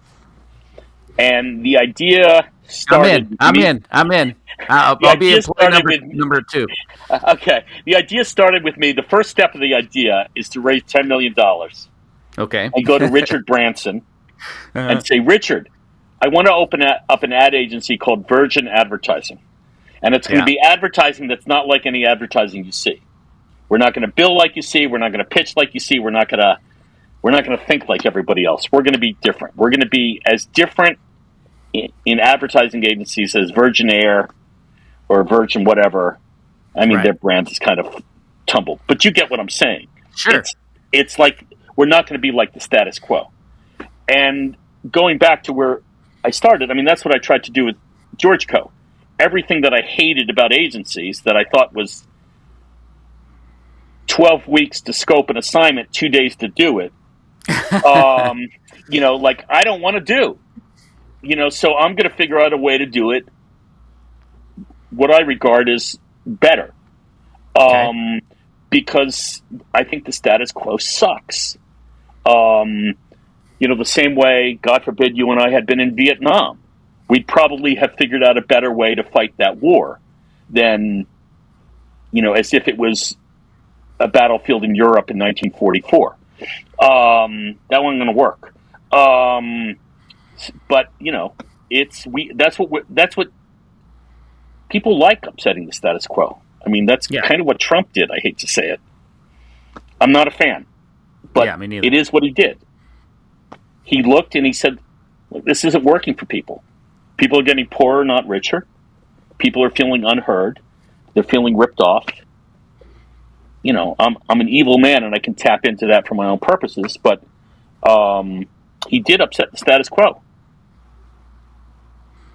And the idea started... I'm in. I'll be employee number 2. Okay. The idea started with me. The first step of the idea is to raise $10 million. Okay. And go to Richard Branson and say, Richard, I want to open up an ad agency called Virgin Advertising. And it's going to be advertising that's not like any advertising you see. We're not going to bill like you see. We're not going to pitch like you see. We're not going to We're not going to think like everybody else. We're going to be different. We're going to be as different in advertising agencies as Virgin Air or Virgin whatever. I mean, their brand is kind of tumbled, but you get what I'm saying. Sure. It's like we're not going to be like the status quo. And going back to where I started, I mean, that's what I tried to do with GeorgeCo. Everything that I hated about agencies that I thought was 12 weeks to scope an assignment, 2 days to do it, like I don't want to do. So I'm going to figure out a way to do it what I regard as better. Because I think the status quo sucks. The same way, God forbid, you and I had been in Vietnam, we'd probably have figured out a better way to fight that war than, as if it was a battlefield in Europe in 1944. That wasn't going to work. But that's what people like, upsetting the status quo. I mean, that's kind of what Trump did. I hate to say it. I'm not a fan, but me neither. It is what he did. He looked and he said, this isn't working for people. People are getting poorer, not richer. People are feeling unheard. They're feeling ripped off. I'm an evil man and I can tap into that for my own purposes, but he did upset the status quo.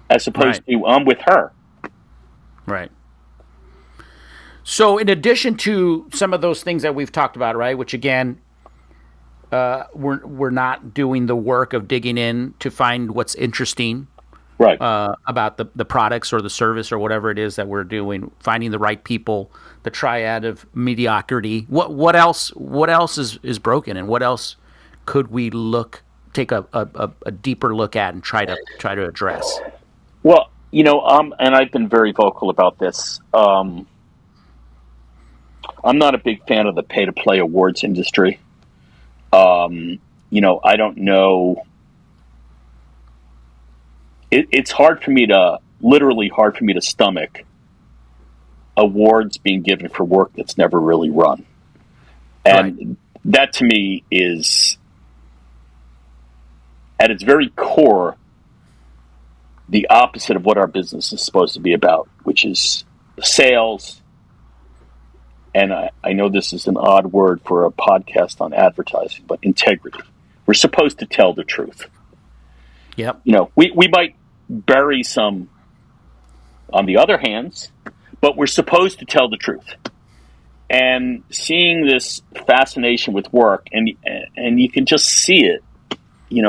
As opposed to, I'm with her. Right. So in addition to some of those things that we've talked about, right, which again, we're not doing the work of digging in to find what's interesting, right, about the products or the service or whatever it is that we're doing, finding the right people, the triad of mediocrity. What else is broken, and what else could we take a deeper look at and try to address? Well, and I've been very vocal about this. I'm not a big fan of the pay-to-play awards industry. I don't know. It's literally hard for me to stomach awards being given for work that's never really run. And that to me is, at its very core, the opposite of what our business is supposed to be about, which is sales. And I know this is an odd word for a podcast on advertising, but integrity. We're supposed to tell the truth. Yep. We might bury some on the other hands, but we're supposed to tell the truth. And seeing this fascination with work, and you can just see it, you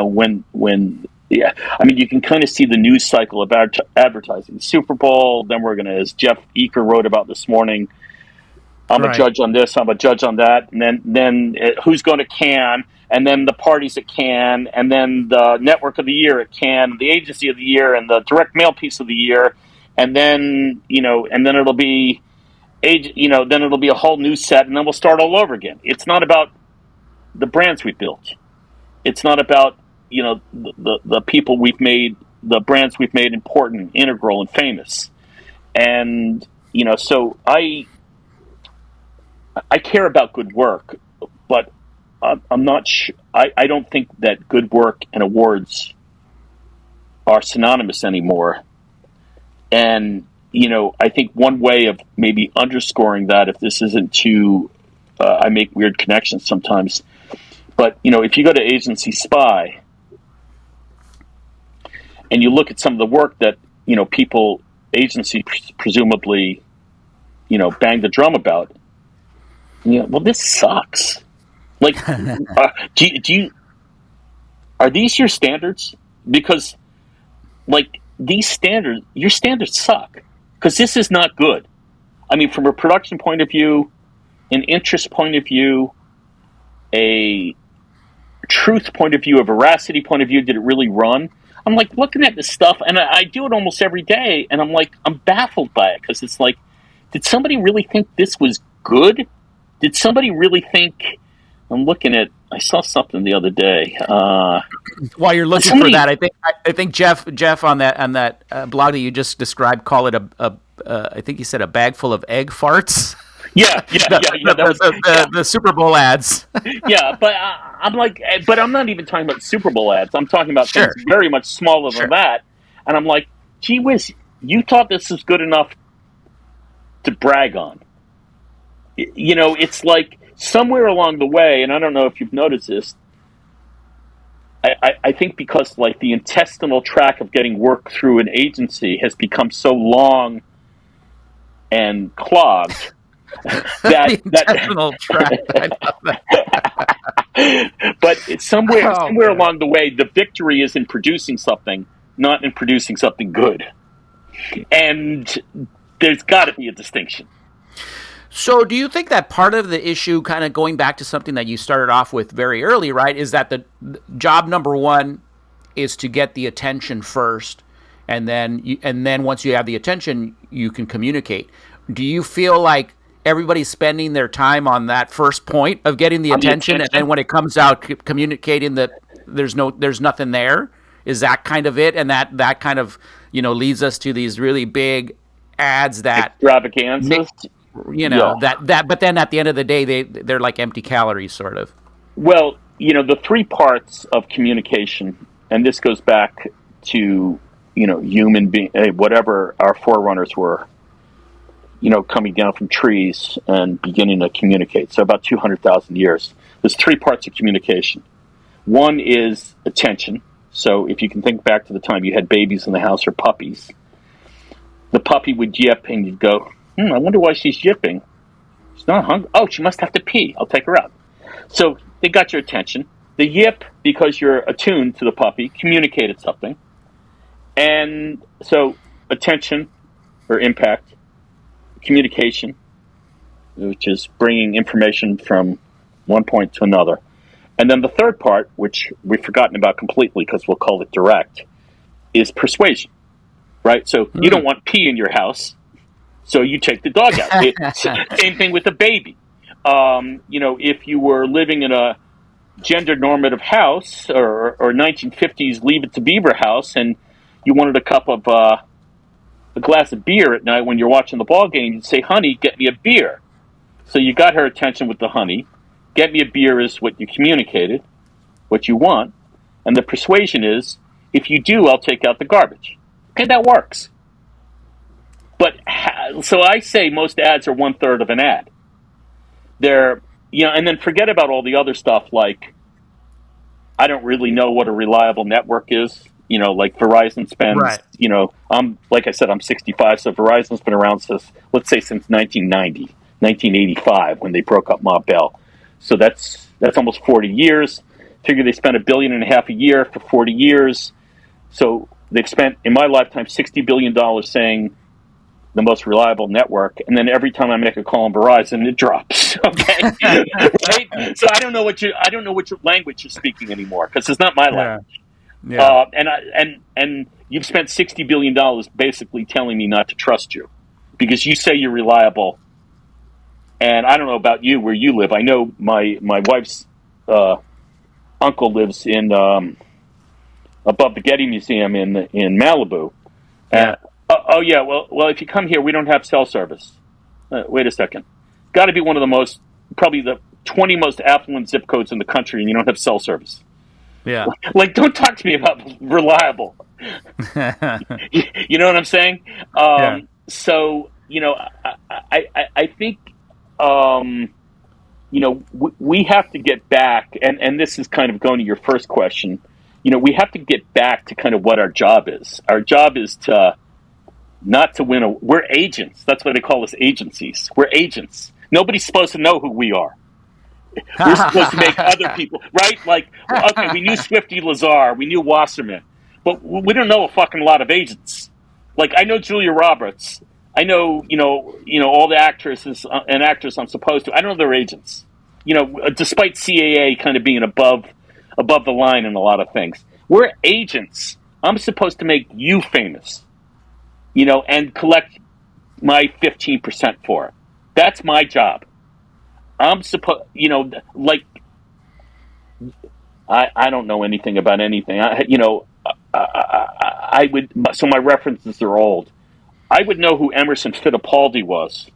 can kind of see the news cycle of advertising. Super Bowl, then we're going to, as Jeff Eaker wrote about this morning, I'm a judge on this, I'm a judge on that, and then who's going to Cannes, and then the parties at Cannes, and then the network of the year at Cannes, the agency of the year, and the direct mail piece of the year, and then it'll be a whole new set, and then we'll start all over again. It's not about the brands we built. It's not about the people we've made, the brands we've made important, integral, and famous. And so I care about good work, but I'm not sure. I don't think that good work and awards are synonymous anymore. And I think one way of maybe underscoring that, if this isn't too, I make weird connections sometimes, but if you go to Agency Spy and you look at some of the work that agency presumably bang the drum about. Well, this sucks. Like, are these your standards? Because, your standards suck. Because this is not good. I mean, from a production point of view, an interest point of view, a truth point of view, a veracity point of view, did it really run? I'm looking at this stuff, and I do it almost every day, and I'm baffled by it, because it's did somebody really think this was good? Did somebody really think? I saw something the other day. While you're looking for that, I think Jeff on that blog that you just described, call it I think he said a bag full of egg farts. Yeah. The Super Bowl ads. Yeah, but I'm like, but I'm not even talking about Super Bowl ads. I'm talking about things Sure. very much smaller Sure. than that. And I'm like, gee whiz, you thought this was good enough to brag on. You know, it's like somewhere along the way, and I don't know if you've noticed this, I think because like the intestinal tract of getting work through an agency has become so long and clogged The intestinal tract. I love that. but it's somewhere Oh, somewhere man. along the way, the victory is in producing something, not in producing something good. And there's got to be a distinction. So, do you think that part of the issue, kind of going back to something that you started off with very early, right, is that the job number one is to get the attention first, and then once you have the attention, you can communicate. Do you feel like everybody's spending their time on that first point of getting the attention, and then when it comes out, communicating that there's nothing there? Is that kind of it, and that kind of leads us to these really big ads that Extravaganzas. that but then at the end of the day they're like empty calories, sort of. Well, the three parts of communication, and this goes back to human being, whatever our forerunners were, coming down from trees and beginning to communicate. So about 200,000 years. There's three parts of communication. One is attention. So if you can think back to the time you had babies in the house or puppies, the puppy would yip and you'd go, I wonder why she's yipping. She's not hungry. Oh, she must have to pee. I'll take her out. So they got your attention. The yip, because you're attuned to the puppy, communicated something. And so attention or impact, communication, which is bringing information from one point to another. And then the third part, which we've forgotten about completely because we'll call it direct, is persuasion, right? So you don't want pee in your house, so you take the dog out. Same thing with a baby. If you were living in a gender normative house or 1950s Leave It to Beaver house and you wanted a glass of beer at night when you're watching the ball game, you'd say, honey, get me a beer. So you got her attention with the honey. Get me a beer is what you communicated, what you want. And the persuasion is, if you do, I'll take out the garbage. Okay, that works. But so I say most ads are 1/3 of an ad. They're, and then forget about all the other stuff like, I don't really know what a reliable network is. Like Verizon spends, Right. Like I said, I'm 65, so Verizon's been around since 1990, 1985, when they broke up Ma Bell. So that's almost 40 years. Figure they spent $1.5 billion a year for 40 years. So they've spent, in my lifetime, $60 billion saying the most reliable network, and then every time I make a call on Verizon, it drops. Okay, right? So I don't know what your language you're speaking anymore because it's not my language. Yeah. And you've spent $60 billion basically telling me not to trust you because you say you're reliable. And I don't know about you, where you live. I know my wife's uncle lives in above the Getty Museum in Malibu. Yeah. Oh yeah. Well, if you come here, we don't have cell service. Wait a second. Got to be one of the probably the 20 most affluent zip codes in the country, and you don't have cell service. Yeah. Like, don't talk to me about reliable. You know what I'm saying? Yeah. So, I think, we have to get back, and this is kind of going to your first question. We have to get back to kind of what our job is. Our job is not to win we're agents. That's why they call us agencies. We're agents. Nobody's supposed to know who we are. We're supposed to make other people, right? Like, okay, we knew Swifty Lazar, we knew Wasserman, but we don't know a fucking lot of agents. Like, I know Julia Roberts. I know, all the actresses and actors I'm supposed to. I don't know their agents. Despite CAA kind of being above the line in a lot of things. We're agents. I'm supposed to make you famous, and collect my 15% for it. That's my job. I'm supposed, I don't know anything about anything. I would, so my references are old. I would know who Emerson Fittipaldi was.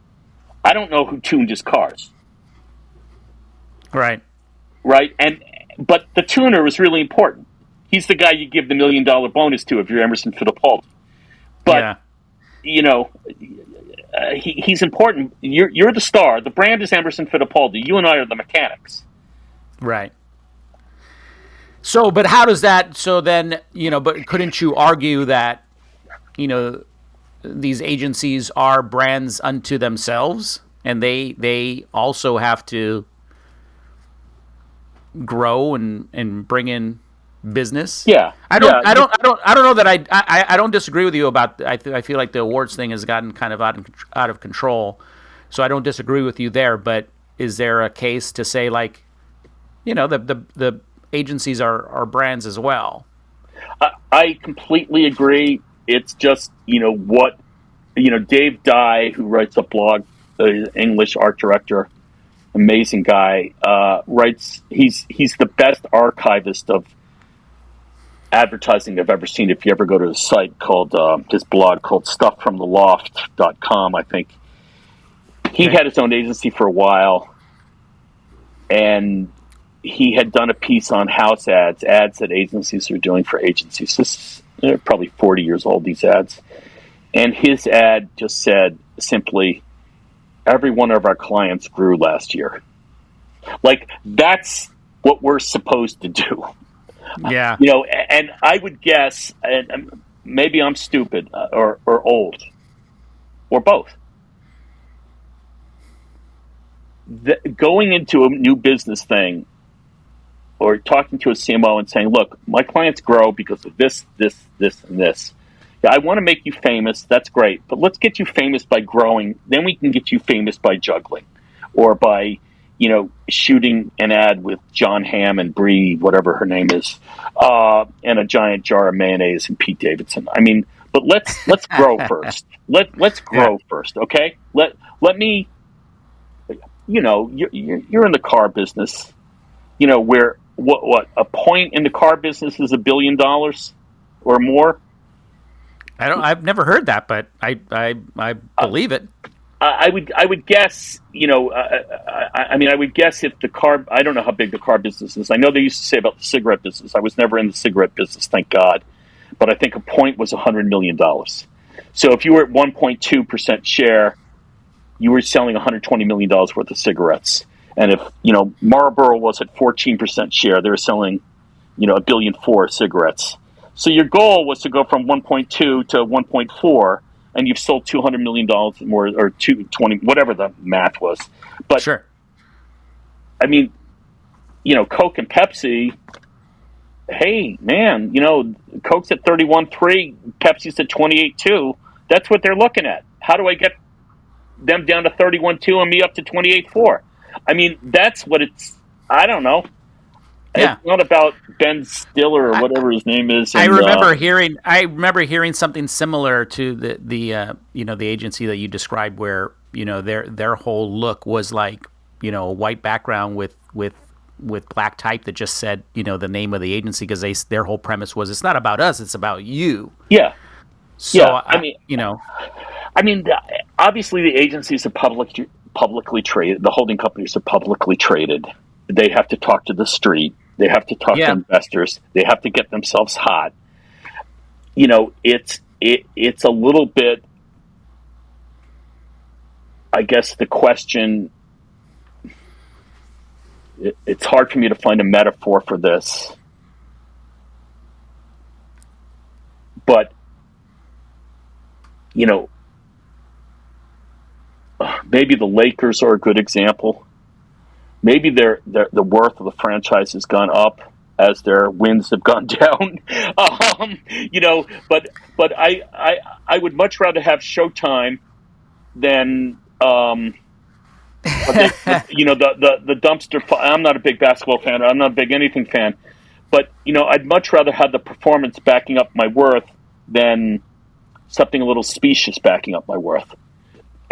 I don't know who tuned his cars. Right. Right. And but the tuner is really important. He's the guy you give the $1 million bonus to if you're Emerson Fittipaldi. But Yeah. He's important. You're the star. The brand is Emerson Fittipaldi. You and I are the mechanics. Right. So, but how does that? So then, but couldn't you argue that, these agencies are brands unto themselves, and they also have to grow and bring in business? Yeah. I don't know that I don't disagree with you about. I feel like the awards thing has gotten kind of out of control, so I don't disagree with you there. But is there a case to say, like, the agencies are brands as well? I completely agree. It's just, Dave Dye, who writes a blog, English art director, amazing guy, writes, he's the best archivist of advertising I've ever seen. If you ever go to his site called, his blog called stuffromtheloft.com, I think. He had his own agency for a while, and he had done a piece on house ads that agencies are doing for agencies. They're probably 40 years old, these ads. And his ad just said simply, every one of our clients grew last year. Like, that's what we're supposed to do. Yeah. And I would guess, and maybe I'm stupid or old, or both. Going into a new business thing, or talking to a CMO and saying, look, my clients grow because of this, this, this, and this. Yeah, I want to make you famous. That's great. But let's get you famous by growing. Then we can get you famous by juggling, or by, shooting an ad with John Hamm and Brie, whatever her name is, and a giant jar of mayonnaise and Pete Davidson. I mean, but let's grow first. Let's grow first. Okay. Let me, you're in the car business, where what a point in the car business is $1 billion or more. I've never heard that, but I believe it. I would guess, I would guess if the car, I don't know how big the car business is. I know they used to say about the cigarette business. I was never in the cigarette business, thank God. But I think a point was $100 million. So if you were at 1.2% share, you were selling $120 million worth of cigarettes. And if, Marlboro was at 14% share, they were selling, $1.4 billion cigarettes. So your goal was to go from 1.2 to 1.4, and you've sold $200 million more, or 220, whatever the math was. But sure. I mean, Coke and Pepsi, hey, man, Coke's at 31.3, Pepsi's at 28.2. That's what they're looking at. How do I get them down to 31.2 and me up to 28.4? I mean, that's what it's, I don't know. Yeah. It's not about Ben Stiller or whatever his name is. And, I remember hearing something similar to the agency that you described, where their whole look was like a white background with black type that just said the name of the agency, because their whole premise was, it's not about us, it's about you. Yeah. So yeah. I mean, obviously the agencies are publicly traded. The holding companies are publicly traded. They have to talk to the street. They have to talk to investors. They have to get themselves hot. It's a little bit, I guess, the question. It's hard for me to find a metaphor for this, but maybe the Lakers are a good example. Maybe the worth of the franchise has gone up as their wins have gone down. But I would much rather have Showtime than the dumpster. I'm not a big basketball fan. I'm not a big anything fan. But I'd much rather have the performance backing up my worth than something a little specious backing up my worth.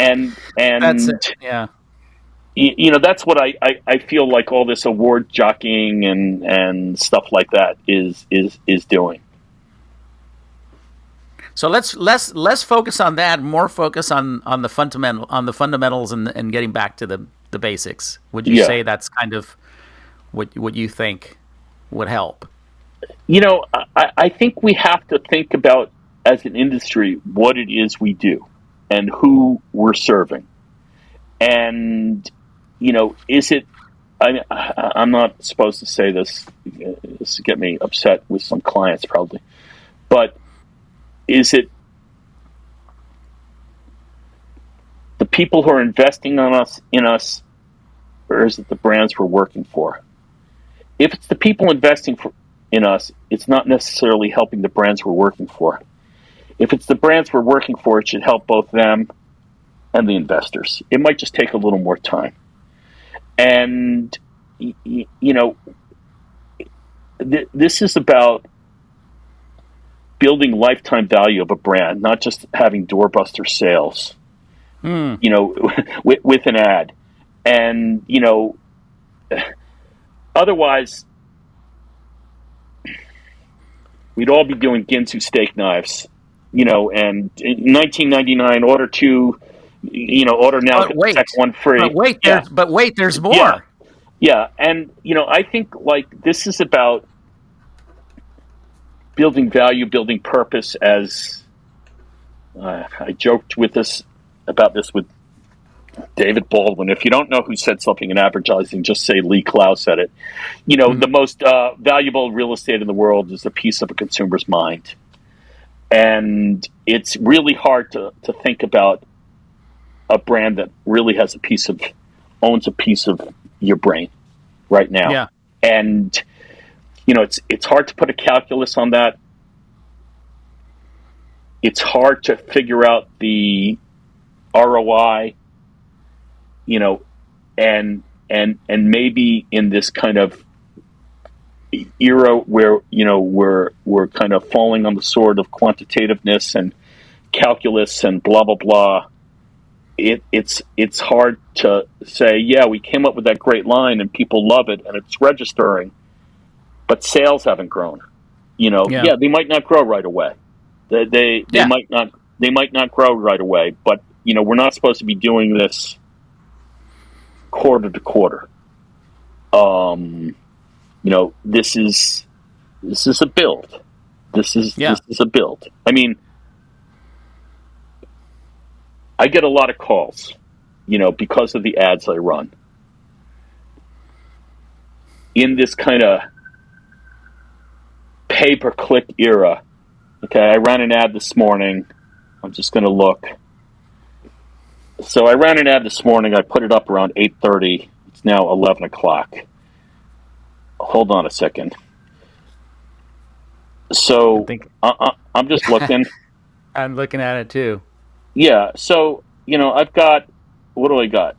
And that's it. Yeah. That's what I feel like all this award jockeying and stuff like that is doing. So let's focus on that. More focus on the fundamentals and getting back to the basics. Would you say that's kind of what you think? would help. I think we have to think about, as an industry, what it is we do and who we're serving. And, is it, I'm not supposed to say this, this will get me upset with some clients probably, but is it the people who are investing in us, or is it the brands we're working for? If it's the people investing in us, it's not necessarily helping the brands we're working for. If it's the brands we're working for, it should help both them and the investors. It might just take a little more time. And, this is about building lifetime value of a brand, not just having doorbuster sales, with an ad. And, otherwise, we'd all be doing Ginsu steak knives, and in 1999, order two, order now, get the second one free. But wait, there's more. Yeah. And, I think this is about building value, building purpose. As I joked about this with David Baldwin. If you don't know who said something in advertising, just say Lee Clow said it. The most valuable real estate in the world is a piece of a consumer's mind. And it's really hard to think about a brand that really owns a piece of your brain right now. Yeah. And, it's hard to put a calculus on that. It's hard to figure out the ROI, and maybe in this kind of era where, we're kind of falling on the sword of quantitativeness and calculus and blah, blah, blah. It's hard to say, yeah, we came up with that great line and people love it and it's registering, but sales haven't grown. Yeah, they might not grow right away. They might not grow right away, but we're not supposed to be doing this quarter to quarter. This is a build. This is a build. I mean, I get a lot of calls, because of the ads I run. In this kind of pay-per-click era, okay, I ran an ad this morning. I'm just going to look. So I ran an ad this morning. I put it up around 8:30. It's now 11 o'clock. Hold on a second. So I'm just looking. I'm looking at it too. Yeah. So, I've got, what do I got?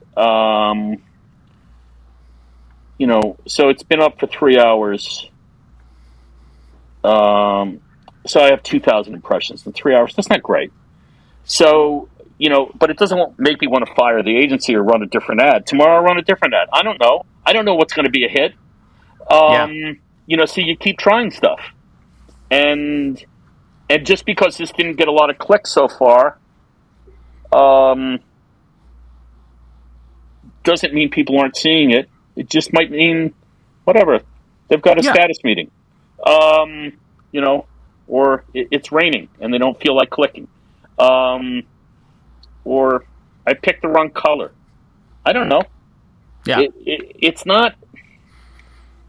So it's been up for 3 hours. So I have 2,000 impressions in 3 hours. That's not great. So, but it doesn't make me want to fire the agency or run a different ad. Tomorrow I'll run a different ad. I don't know. I don't know what's going to be a hit. So you keep trying stuff. And just because this didn't get a lot of clicks so far, doesn't mean people aren't seeing it. It just might mean, whatever, they've got a status meeting. Or it's raining and they don't feel like clicking. Or I picked the wrong color. I don't know. Yeah. It's not,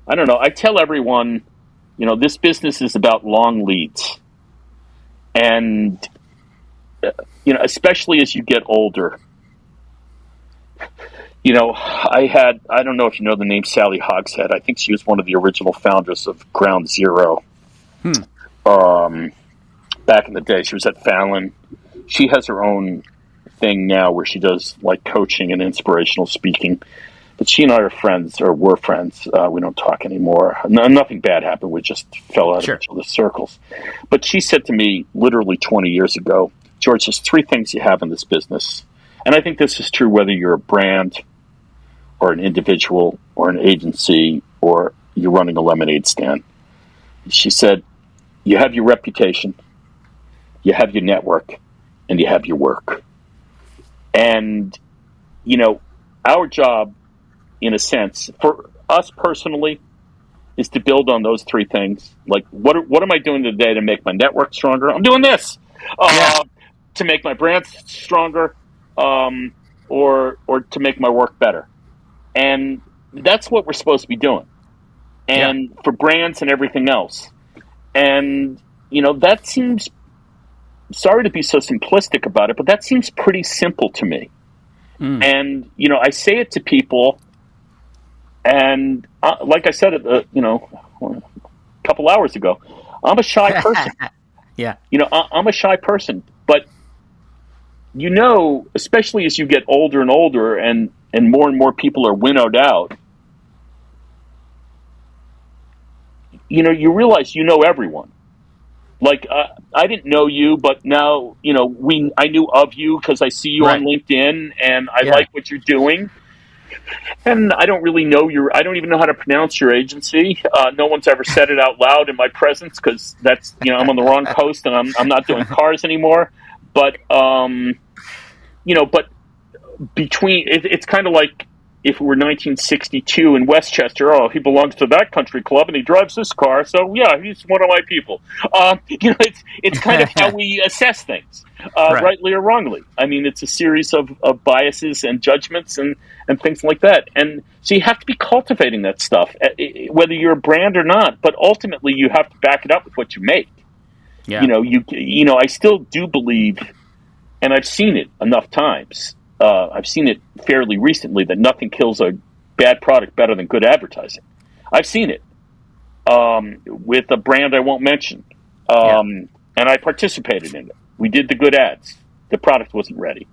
I don't know. I tell everyone, this business is about long leads. And, especially as you get older, I don't know if you know the name Sally Hogshead. I think she was one of the original founders of Ground Zero. Back in the day, she was at Fallon. She has her own thing now where she does coaching and inspirational speaking. But she and I are friends, or were friends. We don't talk anymore. Nothing bad happened. We just fell out of each other's circles. But she said to me literally 20 years ago, George, there's 3 things you have in this business. And I think this is true whether you're a brand or an individual or an agency or you're running a lemonade stand. She said, you have your reputation, you have your network, and you have your work. And, our job, in a sense, for us personally, is to build on those three things. Like, what am I doing today to make my network stronger? I'm doing this. To make my brand stronger, or to make my work better. And that's what we're supposed to be doing. And for brands and everything else. And, that seems, sorry to be so simplistic about it, but that seems pretty simple to me. And, I say it to people, and like I said, a couple hours ago, I'm a shy person. I'm a shy person, but especially as you get older and older and more people are winnowed out, you realize everyone. Like, I didn't know you, but now, I knew of you because I see you on LinkedIn, and I like what you're doing. And I don't really know I don't even know how to pronounce your agency. No one's ever said it out loud in my presence because that's, I'm on the wrong coast and I'm not doing cars anymore. But, but it's kind of like if it were 1962 in Westchester, he belongs to that country club and he drives this car. So yeah, he's one of my people. It's kind of how we assess things, rightly or wrongly. I mean, it's a series of biases and judgments and things like that. And so you have to be cultivating that stuff, whether you're a brand or not. But ultimately, you have to back it up with what you make. Yeah. I still do believe, and I've seen it enough times. I've seen it fairly recently that nothing kills a bad product better than good advertising. I've seen it with a brand I won't mention, and I participated in it. We did the good ads. The product wasn't ready.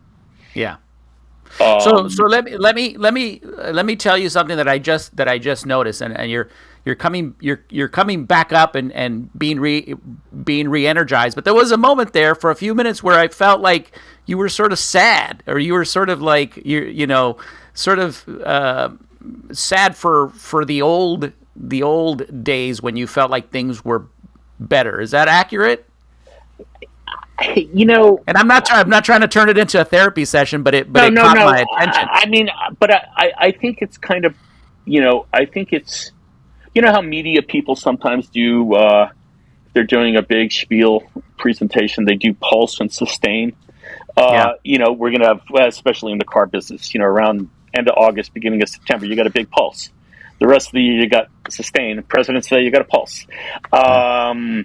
Yeah. So let me tell you something that I just noticed, and you're coming back up and being re-energized. But there was a moment there for a few minutes where I felt like you were sort of sad, or you were sort of like sad for the old days when you felt like things were better. Is that accurate? And I'm not trying to turn it into a therapy session, but it caught my attention. I mean, but I think it's kind of, I think it's, how media people sometimes do, if they're doing a big spiel presentation, they do pulse and sustain. We're going to have, especially in the car business, around end of August, beginning of September, you got a big pulse. The rest of the year, you got sustain. President's Day, you got a pulse. I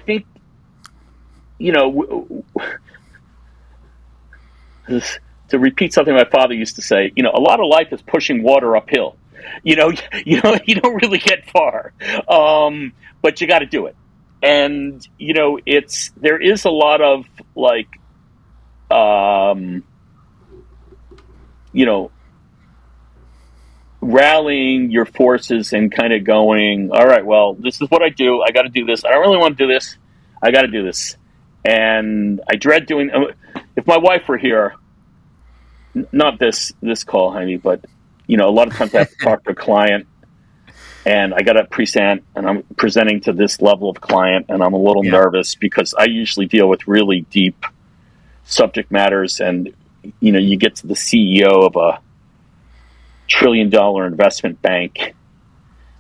think, to repeat something my father used to say, a lot of life is pushing water uphill. You don't really get far, but you got to do it. And there is a lot of like, rallying your forces and kind of going, all right, well, this is what I do. I got to do this. I don't really want to do this. I got to do this. And I dread doing. If my wife were here, not this call, honey, but a lot of times I have to talk to a client, and I got to present, and I'm presenting to this level of client, and I'm a little nervous because I usually deal with really deep subject matters, and you get to the CEO of a $1 trillion investment bank,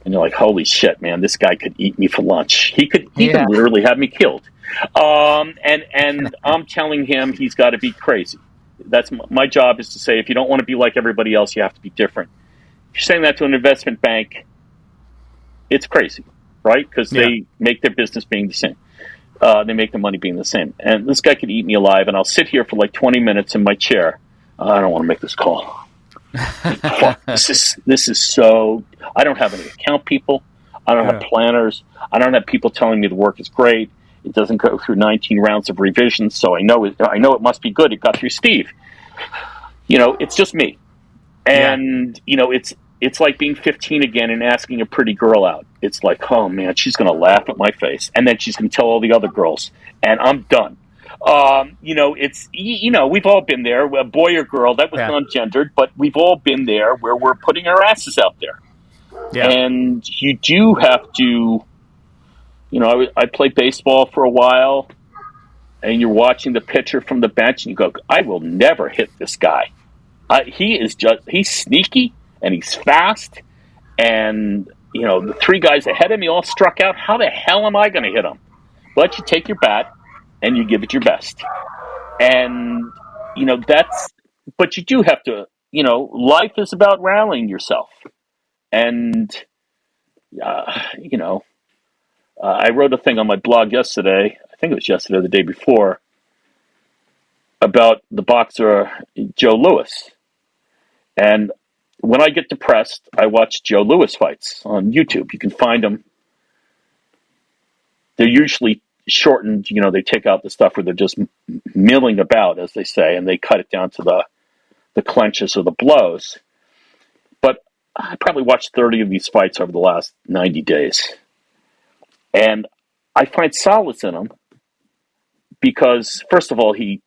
and you're like, holy shit, man, this guy could eat me for lunch. He could literally have me killed. And I'm telling him he's got to be crazy. That's my job, is to say, if you don't want to be like everybody else, you have to be different. If you're saying that to an investment bank, it's crazy, right? Because they make their business being the same. They make their money being the same. And this guy could eat me alive, and I'll sit here for like 20 minutes in my chair. I don't want to make this call. Fuck, this is so. I don't have any account people. I don't have planners. I don't have people telling me the work is great. It doesn't go through 19 rounds of revisions, so I know it must be good. It got through Steve. It's just me, and it's like being 15 again and asking a pretty girl out. It's like, oh man, she's gonna laugh at my face, and then she's gonna tell all the other girls, and I'm done. It's we've all been there, a boy or girl, that was non-gendered, but we've all been there where we're putting our asses out there, and you do have to. I played baseball for a while, and you're watching the pitcher from the bench, and you go, I will never hit this guy. He's sneaky, and he's fast, and the three guys ahead of me all struck out. How the hell am I going to hit them? But you take your bat and you give it your best. And, but you do have to, life is about rallying yourself. And, I wrote a thing on my blog yesterday, I think it was yesterday or the day before, about the boxer Joe Louis. And when I get depressed, I watch Joe Louis fights on YouTube. You can find them. They're usually shortened. They take out the stuff where they're just milling about, as they say, and they cut it down to the clenches or the blows. But I probably watched 30 of these fights over the last 90 days. And I find solace in them because, first of all, he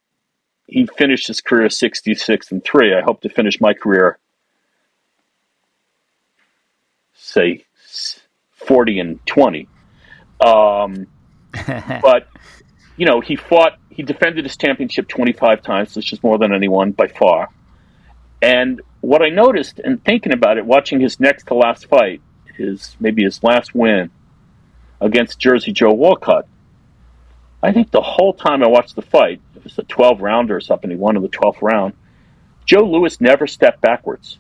finished his career 66-3. I hope to finish my career, say, 40-20. But, he defended his championship 25 times, which is more than anyone by far. And what I noticed and thinking about it, watching his next to last fight, maybe his last win against Jersey Joe Walcott, I think the whole time I watched the fight, it was a 12-rounder or something, he won in the 12th round, Joe Louis never stepped backwards.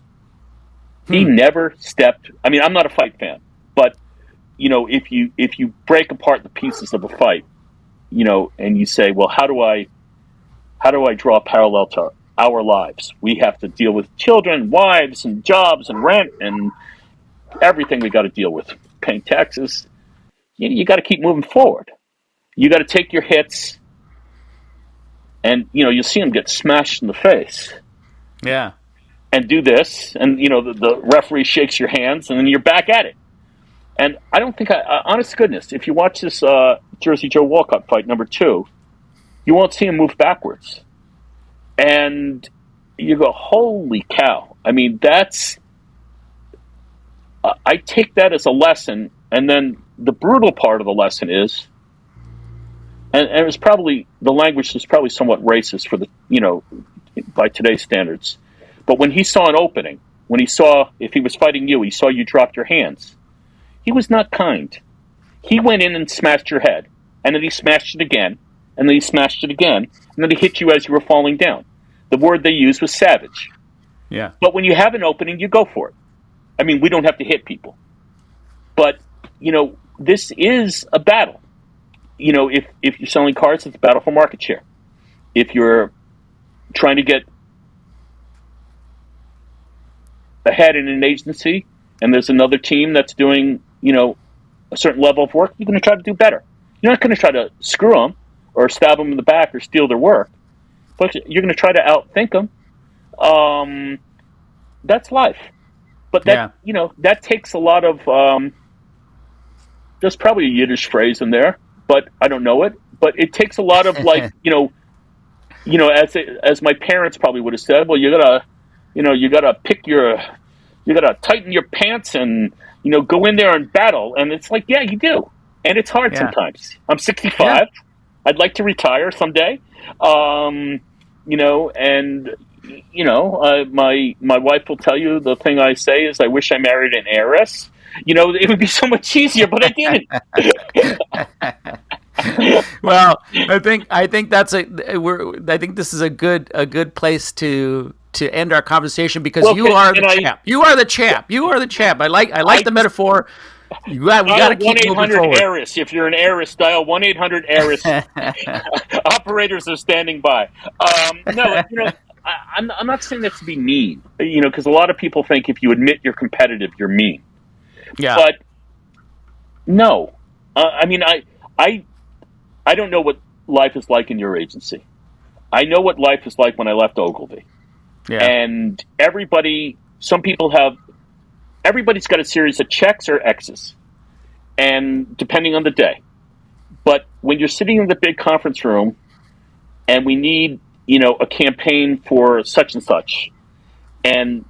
He never stepped. I mean, I'm not a fight fan, but if you break apart the pieces of a fight, and you say, well, how do I draw a parallel to our lives? We have to deal with children, wives, and jobs, and rent, and everything we got to deal with, paying taxes. You got to keep moving forward. You got to take your hits, and you'll see them get smashed in the face. Yeah. And do this, and the referee shakes your hands, and then you're back at it. And I don't think, honest to goodness, if you watch this Jersey Joe Walcott fight, number 2, you won't see him move backwards. And you go, holy cow. I mean, I take that as a lesson, and then the brutal part of the lesson is, and it was probably, the language was probably somewhat racist for by today's standards. But when he saw an opening, when he saw, if he was fighting you, he saw you drop your hands, he was not kind. He went in and smashed your head, and then he smashed it again, and then he smashed it again, and then he hit you as you were falling down. The word they used was savage. Yeah. But when you have an opening, you go for it. I mean, we don't have to hit people. But, this is a battle. If you're selling cars, it's a battle for market share. If you're trying to get ahead in an agency and there's another team that's doing, a certain level of work, you're going to try to do better. You're not going to try to screw them or stab them in the back or steal their work, but you're going to try to outthink them. That's life. But that, that takes a lot of, there's probably a Yiddish phrase in there, but I don't know it. But it takes a lot of as my parents probably would have said, well, you gotta tighten your pants and, go in there and battle. And it's like, yeah, you do. And it's hard sometimes. I'm 65. Yeah. I'd like to retire someday. My wife will tell you the thing I say is I wish I married an heiress. It would be so much easier, but I didn't. Well, I think this is a good place to end our conversation because you are the champ. You are the champ. You are the champ. I like the metaphor. We got to keep moving forward. 1-800-HEIRESS. If you're an heiress, dial 1-800-HEIRESS. Operators are standing by. No, I'm not saying that to be mean. Because a lot of people think if you admit you're competitive, you're mean. Yeah. But no, I don't know what life is like in your agency. I know what life is like when I left Ogilvy. Yeah. And everybody's got a series of checks or X's, and depending on the day. But when you're sitting in the big conference room and we need, a campaign for such and such, and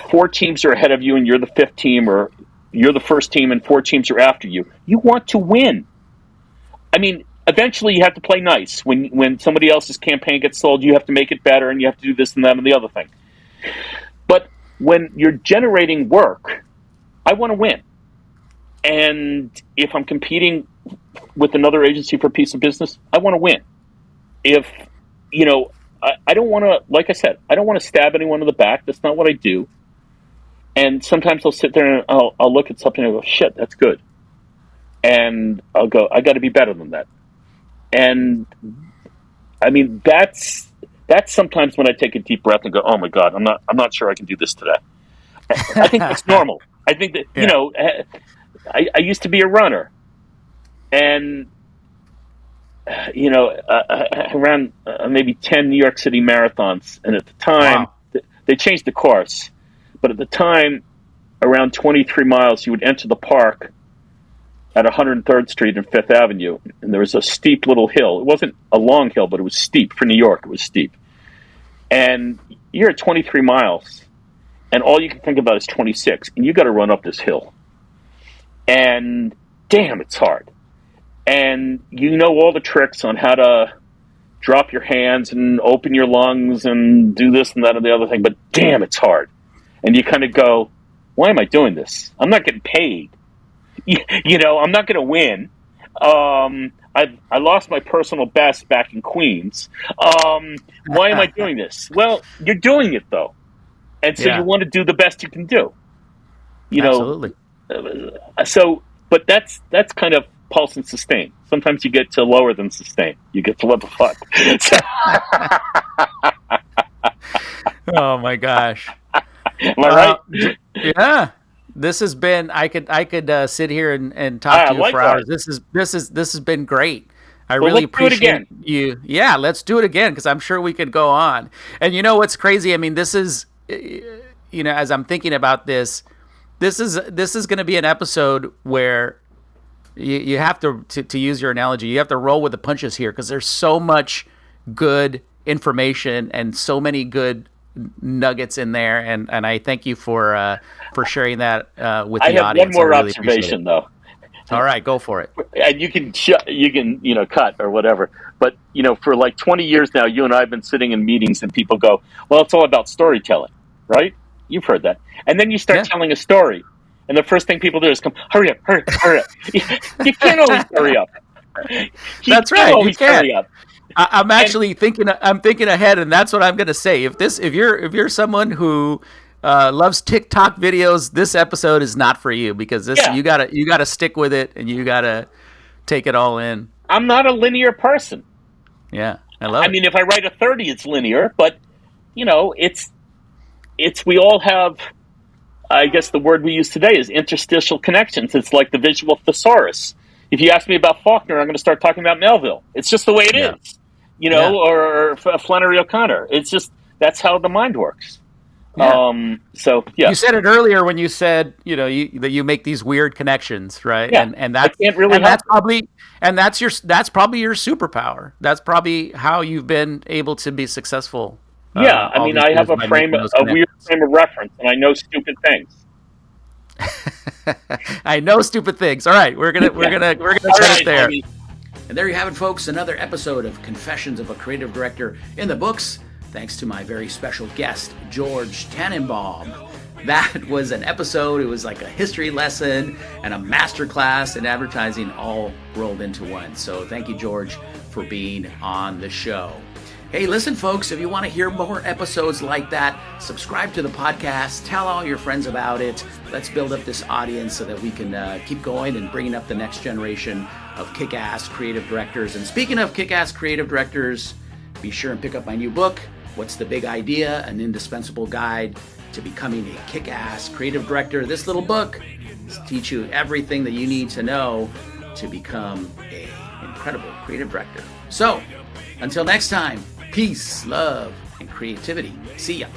4 teams are ahead of you and you're the 5th team, or you're the first team and 4 teams are after you, you want to win. I mean, eventually you have to play nice. When somebody else's campaign gets sold, you have to make it better and you have to do this and that and the other thing. But when you're generating work I want to win. And if I'm competing with another agency for a piece of business, I want to win. If, I don't want to, like I said, I don't want to stab anyone in the back. That's not what I do. And sometimes I'll sit there and I'll look at something and I'll go, shit, that's good. And I'll go, I got to be better than that. And I mean, that's sometimes when I take a deep breath and go, oh my God, I'm not sure I can do this today. I think that's normal. I think that, I used to be a runner, and I ran maybe 10 New York City marathons, and at the time, they changed the course, but at the time, around 23 miles, you would enter the park at 103rd Street and 5th Avenue, and there was a steep little hill. It wasn't a long hill, but it was steep. For New York, it was steep. And you're at 23 miles, and all you can think about is 26, and you got to run up this hill. And damn, it's hard. And you know all the tricks on how to drop your hands and open your lungs and do this and that and the other thing, but damn, it's hard. And you kind of go, why am I doing this? I'm not getting paid. I'm not going to win. I lost my personal best back in Queens. Why am I doing this? Well, you're doing it, though. And so you want to do the best you can do. Absolutely. But that's kind of pulse and sustain. Sometimes you get to lower than sustain. You get to what the fuck. Oh my gosh. Am I right? Yeah. This has been. I could sit here and talk to you for hours. This has been great. I really appreciate you. Yeah, let's do it again because I'm sure we could go on. And you know what's crazy? I mean, this is, as I'm thinking about this is going to be an episode where you have to use your analogy. You have to roll with the punches here because there's so much good information and so many good nuggets in there, and I thank you for sharing that with the audience. I have one more observation, though. All right, go for it. And you can cut or whatever. But for like 20 years now, you and I have been sitting in meetings, and people go, "Well, it's all about storytelling, right?" You've heard that, and then you start telling a story, and the first thing people do is come, "Hurry up! You can't always hurry up." That's right. You can't. Hurry up. I'm actually thinking. I'm thinking ahead, and that's what I'm going to say. If you're someone who loves TikTok videos, this episode is not for you because you gotta stick with it and you gotta take it all in. I'm not a linear person. Yeah, I love it. I mean, if I write a 30, it's linear, but it's we all have. I guess the word we use today is interstitial connections. It's like the visual thesaurus. If you ask me about Faulkner, I'm going to start talking about Melville. It's just the way it is. Or Flannery O'Connor. It's just, that's how the mind works. Yeah. You said it earlier when you said, that you make these weird connections, right? Yeah. And that's, I can't really and that's probably, and that's probably your superpower. That's probably how you've been able to be successful. Yeah. I mean, I have a weird frame of reference, and I know stupid things. I know stupid things. All right. We're going to set it there. And there you have it, folks. Another episode of Confessions of a Creative Director in the books. Thanks to my very special guest, George Tannenbaum. That was an episode. It was like a history lesson and a masterclass in advertising all rolled into one. So thank you, George, for being on the show. Hey, listen, folks, if you want to hear more episodes like that, subscribe to the podcast, tell all your friends about it. Let's build up this audience so that we can keep going and bringing up the next generation of kick-ass creative directors. And speaking of kick-ass creative directors, be sure and pick up my new book, What's the Big Idea? An Indispensable Guide to Becoming a Kick-Ass Creative Director. This little book will teach you everything that you need to know to become an incredible creative director. So, until next time, peace, love, and creativity. See ya.